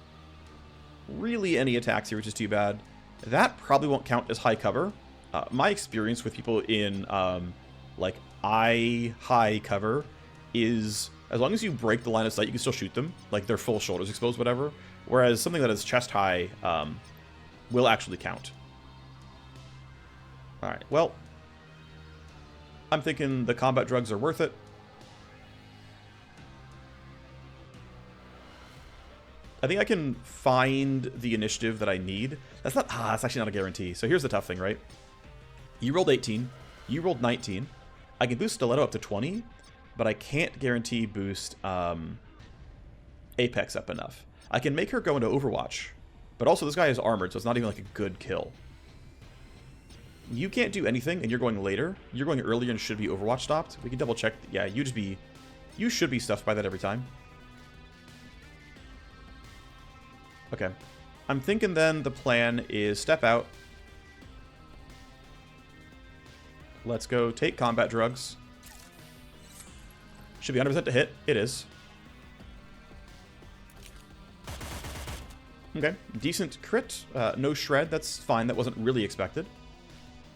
really any attacks here, which is too bad. That probably won't count as high cover. My experience with people in, like, high cover is, as long as you break the line of sight, you can still shoot them. Like, their full shoulders exposed, whatever. Whereas something that is chest high will actually count. Alright, well, I'm thinking the combat drugs are worth it. I think I can find the initiative that I need. That's actually not a guarantee. So here's the tough thing, right? You rolled 18. You rolled 19. I can boost Stiletto up to 20, but I can't guarantee boost Apex up enough. I can make her go into Overwatch, but also this guy is armored, so it's not even like a good kill. You can't do anything, and you're going later. You're going earlier and should be Overwatch stopped. We can double check. Yeah, you should be stuffed by that every time. Okay. I'm thinking then the plan is step out. Let's go take combat drugs. Should be 100% to hit. It is. Okay. Decent crit. No shred. That's fine. That wasn't really expected.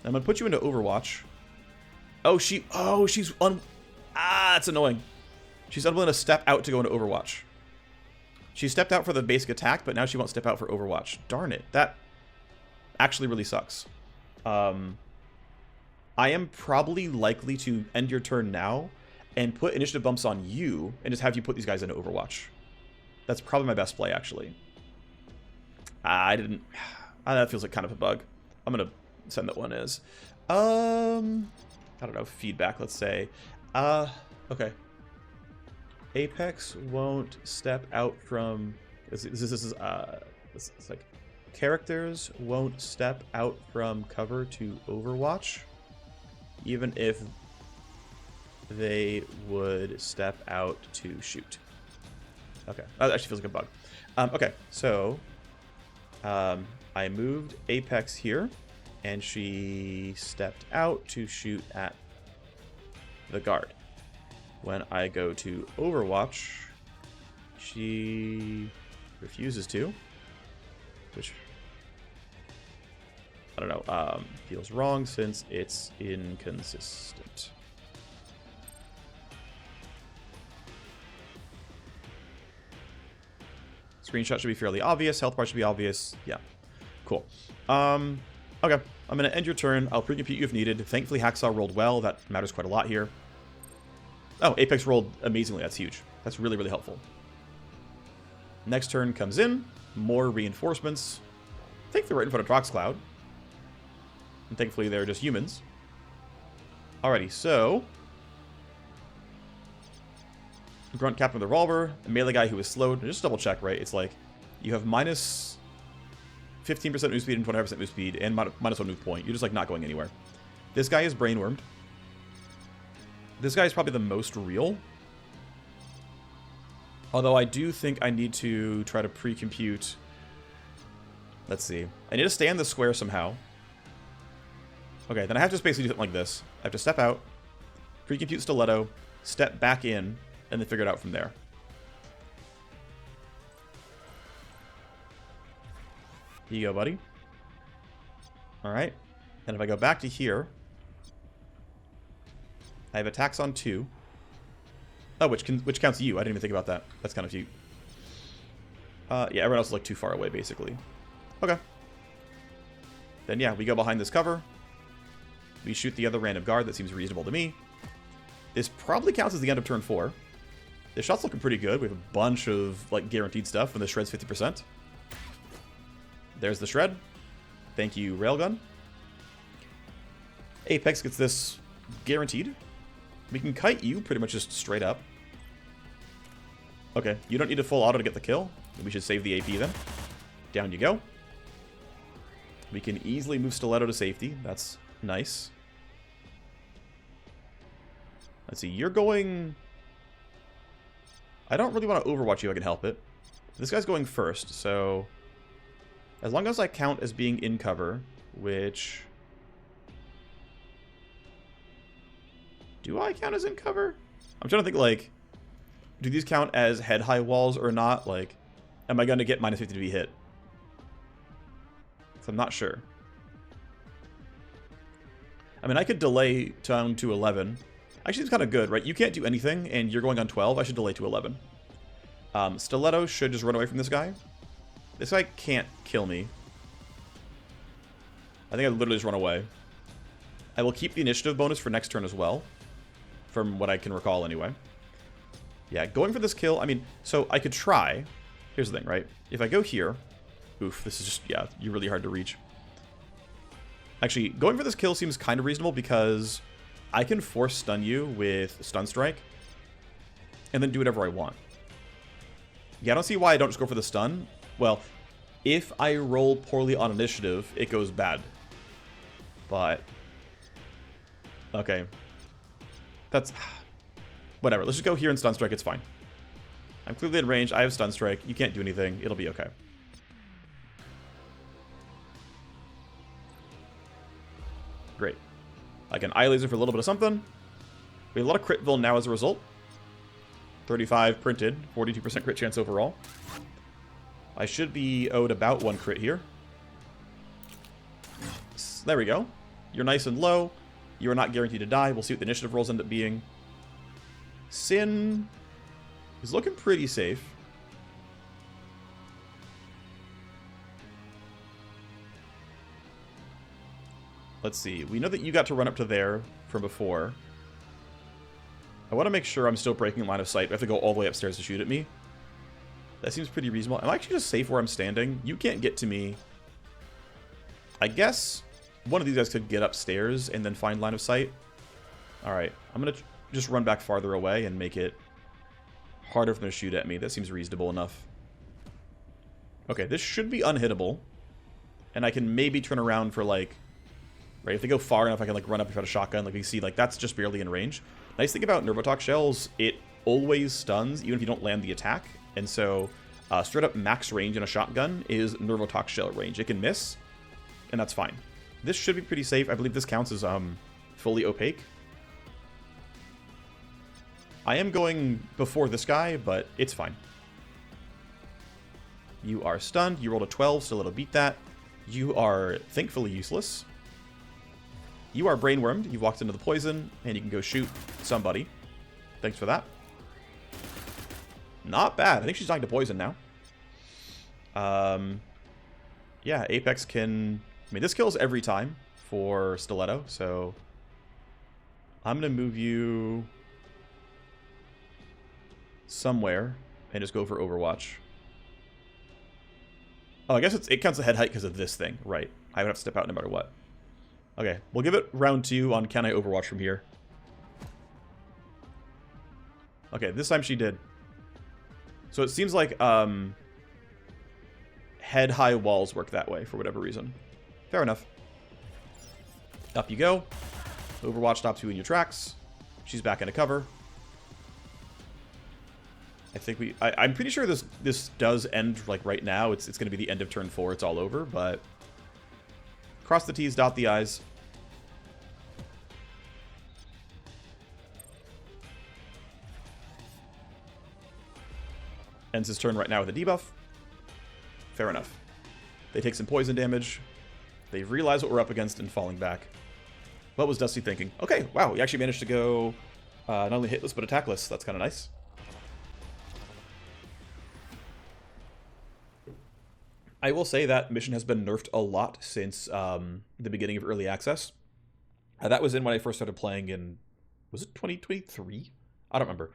I'm going to put you into Overwatch. Oh, she's that's annoying. She's unwilling to step out to go into Overwatch. She stepped out for the basic attack, but now she won't step out for Overwatch. Darn it. That actually really sucks. I am probably likely to end your turn now and put initiative bumps on you and just have you put these guys into Overwatch. That's probably my best play, actually. I didn't... that feels like kind of a bug. I'm going to send that one as... I don't know, feedback, let's say. Okay. Apex won't step out from... This is like... Characters won't step out from cover to Overwatch, even if they would step out to shoot. Okay, that actually feels like a bug. Okay, so I moved Apex here, and she stepped out to shoot at the guard. When I go to Overwatch, she refuses to, which I don't know, feels wrong since it's inconsistent. Screenshot should be fairly obvious. Health bar should be obvious. Yeah. Cool. Okay. I'm going to end your turn. I'll pre-compute you if needed. Thankfully, Hacksaw rolled well. That matters quite a lot here. Oh, Apex rolled amazingly. That's huge. That's really, really helpful. Next turn comes in. More reinforcements. I think they're right in front of Droxcloud. And thankfully, they're just humans. Alrighty, so... Grunt Captain with a Revolver, a melee guy who is slowed. Just double check, right? It's like, you have minus 15% move speed and 25% move speed, and minus 1 move point. You're just, like, not going anywhere. This guy is brainwormed. This guy is probably the most real. Although I do think I need to try to pre-compute... Let's see. I need to stay in the square somehow. Okay, then I have to basically do something like this. I have to step out, pre-compute Stiletto, step back in, and then figure it out from there. Here you go, buddy. Alright. And if I go back to here, I have attacks on 2. Oh, which counts you. I didn't even think about that. That's kind of cute. Yeah, everyone else is like too far away, basically. Okay. Then yeah, we go behind this cover. We shoot the other random guard. That seems reasonable to me. This probably counts as the end of turn 4. The shot's looking pretty good. We have a bunch of like guaranteed stuff, and the shred's 50%. There's the shred. Thank you, Railgun. Apex gets this guaranteed. We can kite you pretty much just straight up. Okay, you don't need a full auto to get the kill. We should save the AP then. Down you go. We can easily move Stiletto to safety. That's nice. Let's see, you're going... I don't really want to overwatch you if I can help it. This guy's going first, so... As long as I count as being in cover, which... Do I count as in cover? I'm trying to think, like... Do these count as head-high walls or not? Like, am I going to get minus 50 to be hit? So I'm not sure. I mean, I could delay down to 11. Actually, it's kind of good, right? You can't do anything, and you're going on 12. I should delay to 11. Stiletto should just run away from this guy. This guy can't kill me. I think I literally just run away. I will keep the initiative bonus for next turn as well. From what I can recall, anyway. Yeah, going for this kill, I mean, so I could try. Here's the thing, right? If I go here... Oof, this is just, yeah, you're really hard to reach. Actually, going for this kill seems kind of reasonable because I can force stun you with Stun Strike and then do whatever I want. Yeah, I don't see why I don't just go for the stun. Well, if I roll poorly on initiative, it goes bad. But... Okay. That's... Whatever, let's just go here and Stun Strike, it's fine. I'm clearly in range, I have Stun Strike, you can't do anything, it'll be okay. Great. I can eye laser for a little bit of something. We have a lot of critville now as a result. 35 printed, 42% crit chance overall. I should be owed about 1 crit here. There we go. You're nice and low. You are not guaranteed to die. We'll see what the initiative rolls end up being. Sin is looking pretty safe. Let's see. We know that you got to run up to there from before. I want to make sure I'm still breaking line of sight. I have to go all the way upstairs to shoot at me. That seems pretty reasonable. I'm actually just safe where I'm standing. You can't get to me. I guess one of these guys could get upstairs and then find line of sight. Alright. I'm going to just run back farther away and make it harder for them to shoot at me. That seems reasonable enough. Okay, this should be unhittable. And I can maybe turn around for, like... Right, if they go far enough, I can, like, run up and try to shotgun. Like, you see, like, that's just barely in range. Nice thing about Nervotok shells, it always stuns, even if you don't land the attack. And so, straight up max range in a shotgun is Nervotok shell range. It can miss, and that's fine. This should be pretty safe. I believe this counts as fully opaque. I am going before this guy, but it's fine. You are stunned. You rolled a 12, so it'll beat that. You are thankfully useless. You are brainwormed. You've walked into the poison, and you can go shoot somebody. Thanks for that. Not bad. I think she's dying to poison now. Yeah, Apex can... I mean, this kills every time for Stiletto, so... I'm going to move you... somewhere, and just go for Overwatch. Oh, I guess it counts the head height because of this thing. Right. I would have to step out no matter what. Okay, we'll give it round 2 on can I Overwatch from here. Okay, this time she did. So it seems like head-high walls work that way for whatever reason. Fair enough. Up you go. Overwatch stops you in your tracks. She's back into cover. I think I'm pretty sure this does end like right now. It's going to be the end of turn 4. It's all over, but cross the T's, dot the I's. Ends his turn right now with a debuff. Fair enough. They take some poison damage. They've realized what we're up against and falling back. What was Dusty thinking? Okay, wow, we actually managed to go not only hitless but attackless. That's kind of nice. I will say that mission has been nerfed a lot since the beginning of early access. That was in when I first started playing in, was it 2023? I don't remember.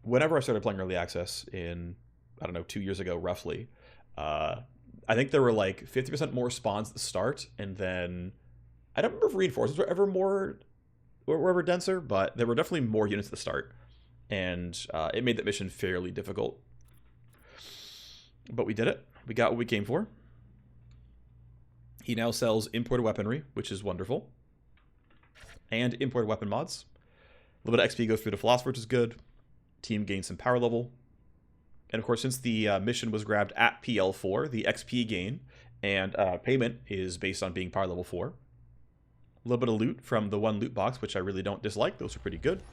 Whenever I started playing early access in, I don't know, 2 years ago roughly, I think there were like 50% more spawns at the start, and then I don't remember if reinforcements were ever denser, but there were definitely more units at the start, and it made that mission fairly difficult. But we did it. We got what we came for. He now sells imported weaponry, which is wonderful. And imported weapon mods. A little bit of XP goes through the Philosopher, which is good. Team gains some power level. And of course, since the mission was grabbed at PL4, the XP gain and payment is based on being power level 4. A little bit of loot from the one loot box, which I really don't dislike. Those are pretty good.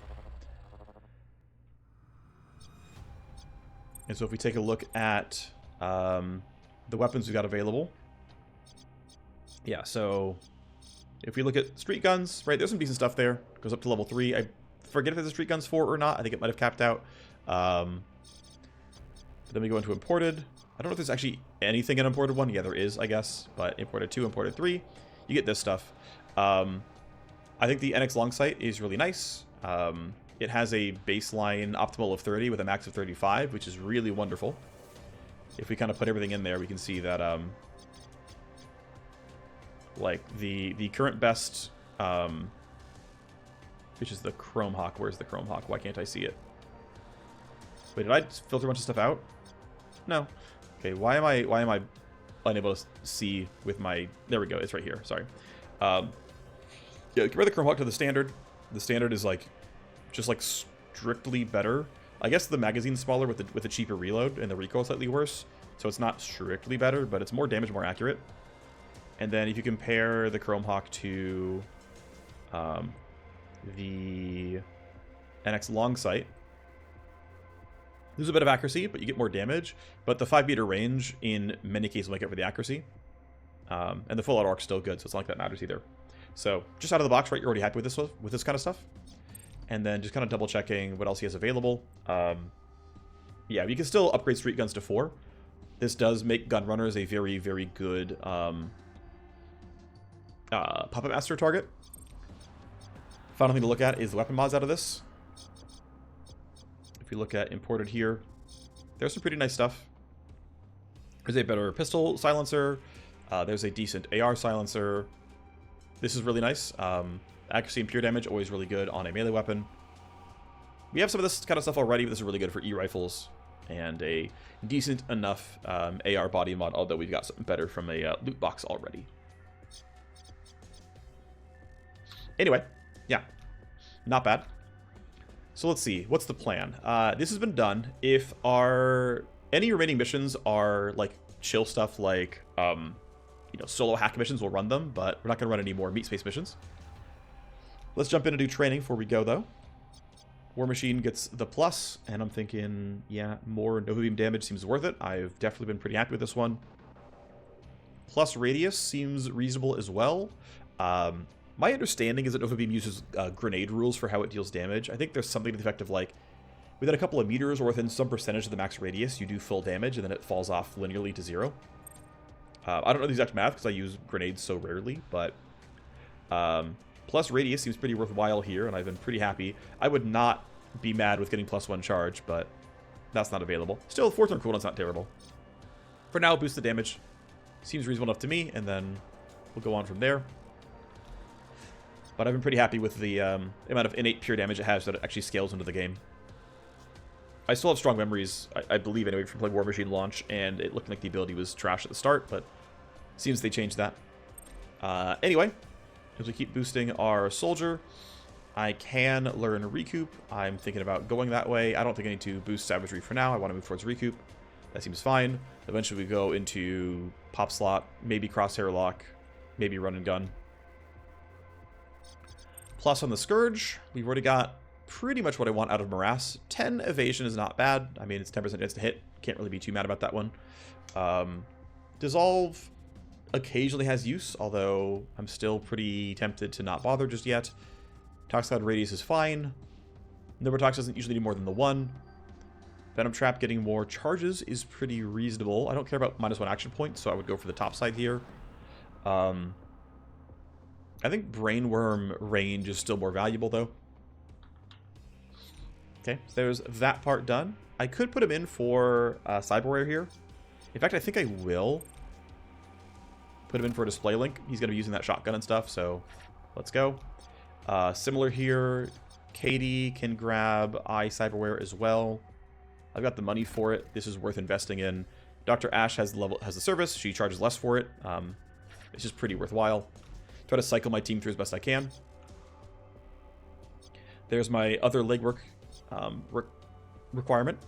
And so if we take a look at the weapons we got available. Yeah, so if we look at street guns, right, there's some decent stuff there. Goes up to level 3. I forget if there's a street guns 4 or not. I think it might have capped out. But then we go into imported. I don't know if there's actually anything in imported 1. Yeah, there is, I guess. But imported 2, imported 3, you get this stuff. I think the NX Longsight is really nice. It has a baseline optimal of 30 with a max of 35, which is really wonderful. If we kind of put everything in there, we can see that like the current best, which is the Chrome Hawk. Where's the Chrome Hawk? Why can't I see it? Wait, did I filter a bunch of stuff out? No. Okay, why am I unable to see with my... There we go, it's right here, sorry. Yeah, compare the Chrome Hawk to the standard. The standard is like just like strictly better. I guess the magazine's smaller with the cheaper reload, and the recoil slightly worse. So it's not strictly better, but it's more damage, more accurate. And then if you compare the Chrome Hawk to the NX long sight, lose a bit of accuracy, but you get more damage. But the 5-meter range in many cases will make up for the accuracy. And the full auto arc's still good, so it's not like that matters either. So just out of the box, right, you're already happy with this kind of stuff. And then just kind of double checking what else he has available. Yeah, you can still upgrade street guns to 4. This does make gun runners a very, very good puppet master target. Final thing to look at is the weapon mods out of this. If you look at imported here, there's some pretty nice stuff. There's a better pistol silencer. There's a decent AR silencer. This is really nice. Accuracy and pure damage, always really good on a melee weapon. We have some of this kind of stuff already, but this is really good for E-rifles. And a decent enough AR body mod, although we've got something better from a loot box already. Anyway, yeah, not bad. So let's see, what's the plan? This has been done. If any remaining missions are like chill stuff, like you know, solo hack missions, we'll run them, but we're not going to run any more meat space missions. Let's jump in and do training before we go, though. War Machine gets the plus, and I'm thinking, yeah, more Nova Beam damage seems worth it. I've definitely been pretty happy with this one. Plus radius seems reasonable as well. My understanding is that Nova Beam uses grenade rules for how it deals damage. I think there's something to the effect of, like, within a couple of meters or within some percentage of the max radius, you do full damage, and then it falls off linearly to 0. I don't know the exact math because I use grenades so rarely, but plus radius seems pretty worthwhile here, and I've been pretty happy. I would not be mad with getting +1 charge, but that's not available. Still, 4-turn cooldown's not terrible. For now, boost the damage. Seems reasonable enough to me, and then we'll go on from there. But I've been pretty happy with the amount of innate pure damage it has that it actually scales into the game. I still have strong memories, I believe anyway, from playing War Machine launch, and it looked like the ability was trash at the start, but seems they changed that. Anyway, as we keep boosting our soldier, I can learn Recoup. I'm thinking about going that way. I don't think I need to boost Savagery for now. I want to move towards Recoup. That seems fine. Eventually we go into Pop Slot, maybe Crosshair Lock, maybe Run and Gun. Plus on the Scourge, we've already got pretty much what I want out of Morass. 10 evasion is not bad. I mean, it's 10% chance to hit. Can't really be too mad about that one. Dissolve occasionally has use, although I'm still pretty tempted to not bother just yet. Toxicloud Radius is fine. Novotox doesn't usually need more than the 1. Venom Trap getting more charges is pretty reasonable. I don't care about -1 action point, so I would go for the top side here. I think Brainworm range is still more valuable, though. Okay, so there's that part done. I could put him in for Cyberware here. In fact, I think I will put him in for a display link. He's going to be using that shotgun and stuff, so let's go. Similar here, Katie can grab Cyberware as well. I've got the money for it. This is worth investing in. Dr. Ash has the service. She charges less for it. It's just pretty worthwhile. Try to cycle my team through as best I can. There's my other legwork requirement.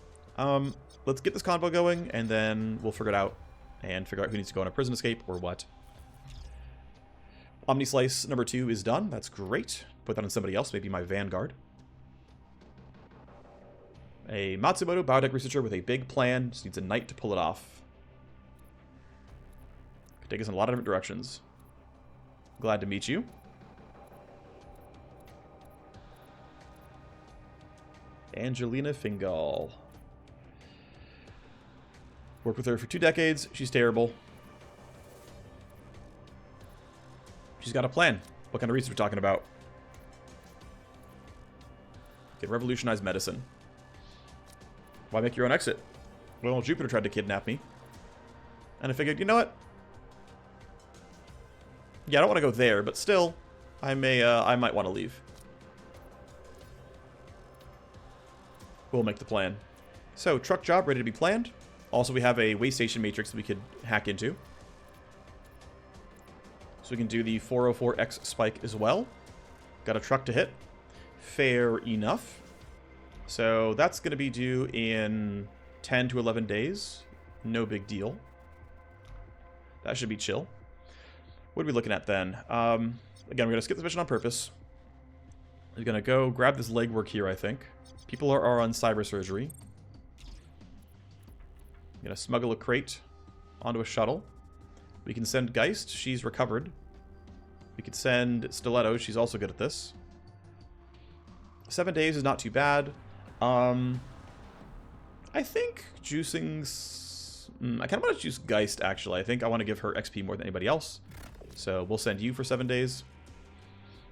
Let's get this convo going, and then we'll figure it out and figure out who needs to go on a prison escape or what. Omni Slice number 2 is done. That's great. Put that on somebody else, maybe my Vanguard. A Matsumoto biotech researcher with a big plan. Just needs a knight to pull it off. Could take us in a lot of different directions. Glad to meet you. Angelina Fingal. Worked with her for 2 decades. She's terrible. She's got a plan. What kind of research we're talking about? Can revolutionize medicine. Why make your own exit? Well, Jupiter tried to kidnap me. And I figured, you know what? Yeah, I don't want to go there, but still, I might want to leave. We'll make the plan. So, truck job ready to be planned. Also, we have a way station matrix that we could hack into. So we can do the 404X spike as well. Got a truck to hit. Fair enough. So that's going to be due in 10 to 11 days. No big deal. That should be chill. What are we looking at then? Again, we're going to skip this mission on purpose. We're going to go grab this legwork here, I think. People are on cyber surgery. I'm going to smuggle a crate onto a shuttle. We can send Geist. She's recovered. We could send Stiletto. She's also good at this. 7 days is not too bad. I think juicing's... I kind of want to juice Geist, actually. I think I want to give her XP more than anybody else. So we'll send you for 7 days.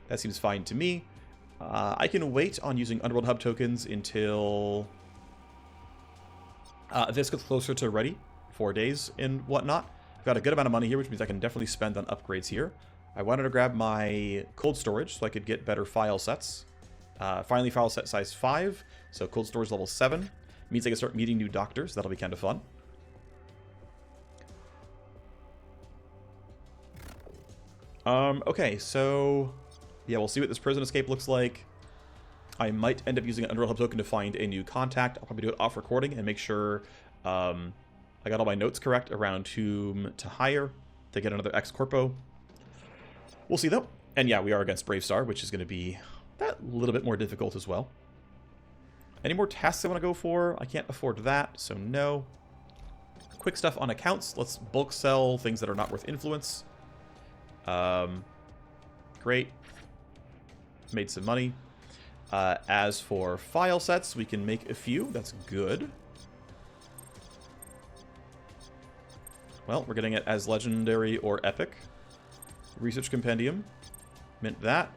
That seems fine to me. I can wait on using Underworld Hub tokens until this gets closer to ready. 4 days and whatnot. I've got a good amount of money here, which means I can definitely spend on upgrades here. I wanted to grab my cold storage so I could get better file sets. Finally, file set size 5, so cold storage level 7. Means I can start meeting new doctors. That'll be kind of fun. Okay, so... yeah, we'll see what this prison escape looks like. I might end up using an Underworld Hub token to find a new contact. I'll probably do it off recording and make sure I got all my notes correct around whom to hire to get another ex-Corpo. We'll see, though. And yeah, we are against Bravestar, which is going to be that little bit more difficult as well. Any more tasks I want to go for? I can't afford that, so no. Quick stuff on accounts. Let's bulk sell things that are not worth influence. Great. Made some money. As for file sets, we can make a few. That's good. Well, we're getting it as legendary or epic. Research compendium. Mint that.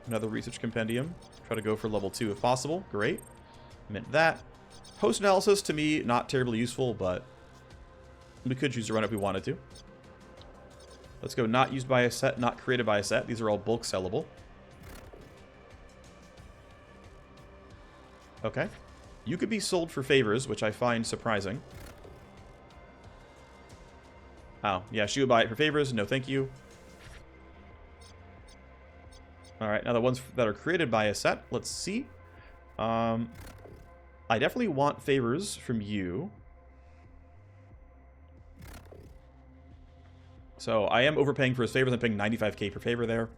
Another research compendium. Try to go for level 2 if possible. Great. Mint that. Post analysis, to me, not terribly useful, but we could choose to run it if we wanted to. Let's go not used by a set, not created by a set. These are all bulk sellable. Okay. You could be sold for favors, which I find surprising. Oh, yeah, she would buy it for favors. No, thank you. Alright, now the ones that are created by a set. Let's see. I definitely want favors from you. So I am overpaying for his favors. I'm paying 95k per favor there.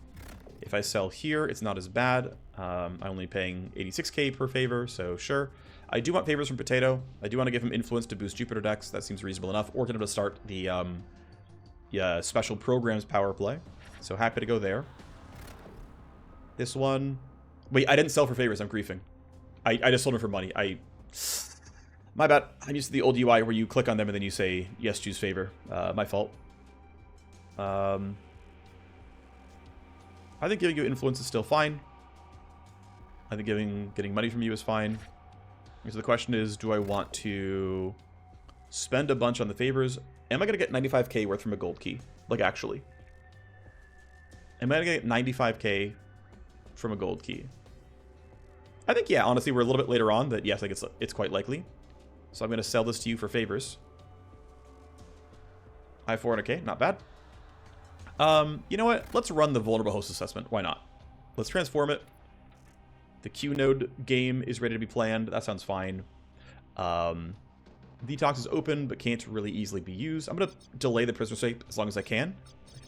If I sell here, it's not as bad. I'm only paying 86k per favor, so sure. I do want favors from Potato. I do want to give him influence to boost Jupiter decks. That seems reasonable enough. Or get him to start the special programs power play. So happy to go there. This one... wait, I didn't sell for favors. I'm griefing. I just sold them for money. My bad. I'm used to the old UI where you click on them and then you say, yes, choose favor. My fault. I think giving you influence is still fine. I think getting money from you is fine. So the question is, do I want to spend a bunch on the favors? Am I going to get 95k worth from a gold key? Like, actually. Am I going to get 95k from a gold key? I think, yeah, honestly, we're a little bit later on that, yes, I think it's quite likely. So I'm going to sell this to you for favors. I have 400k, not bad. You know what? Let's run the vulnerable host assessment. Why not? Let's transform it. The Q node game is ready to be planned. That sounds fine. Detox is open, but can't really easily be used. I'm going to delay the prisoner escape as long as I can.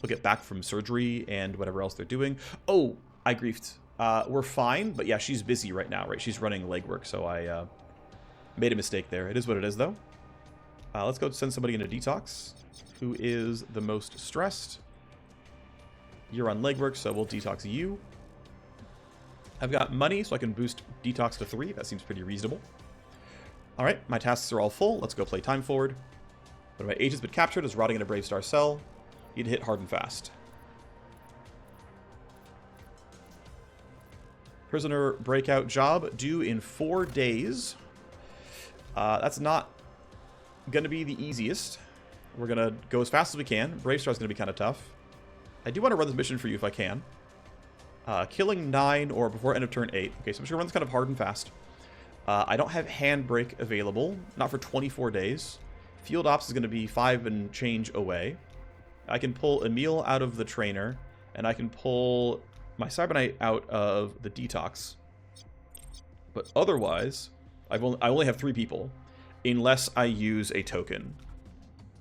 We'll get back from surgery and whatever else they're doing. Oh, I griefed. We're fine, but yeah, she's busy right now, right? She's running legwork, so I made a mistake there. It is what it is, though. Let's go send somebody into detox. Who is the most stressed? You're on legwork, so we'll detox you. I've got money, so I can boost detox to 3. That seems pretty reasonable. Alright, my tasks are all full. Let's go play time forward. One of my agents been captured is rotting in a Bravestar cell. Need to hit hard and fast. Prisoner breakout job due in 4 days. That's not going to be the easiest. We're going to go as fast as we can. Bravestar is going to be kind of tough. I do want to run this mission for you if I can. Killing 9 or before end of turn 8. Okay, so I'm just going to run this kind of hard and fast. I don't have Handbrake available. Not for 24 days. Field Ops is going to be 5 and change away. I can pull Emil out of the trainer. And I can pull my Cybernite out of the detox. But otherwise, I only have 3 people. Unless I use a token.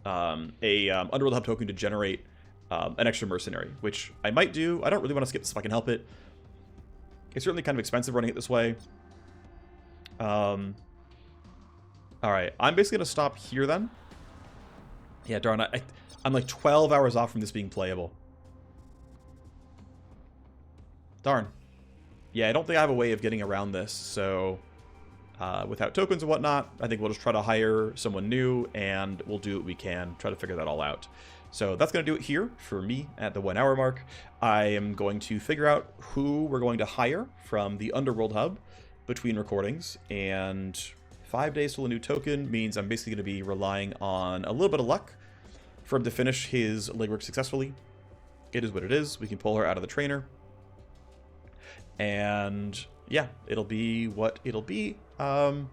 Underworld Hub token to generate an extra mercenary, which I might do. I don't really want to skip this if I can help it. It's certainly kind of expensive running it this way. Alright, I'm basically going to stop here then. Yeah, darn, I'm like 12 hours off from this being playable. Darn. Yeah, I don't think I have a way of getting around this, so without tokens and whatnot, I think we'll just try to hire someone new, and we'll do what we can, try to figure that all out. So that's going to do it here for me at the 1 hour mark. I am going to figure out who we're going to hire from the Underworld Hub between recordings, and 5 days till a new token means I'm basically going to be relying on a little bit of luck for him to finish his legwork successfully. It is what it is. We can pull her out of the trainer. And yeah, it'll be what it'll be. So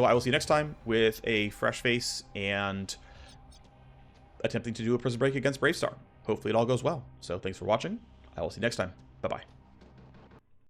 I will see you next time with a fresh face and attempting to do a prison break against Bravestar. Hopefully it all goes well. So thanks for watching. I will see you next time. Bye-bye.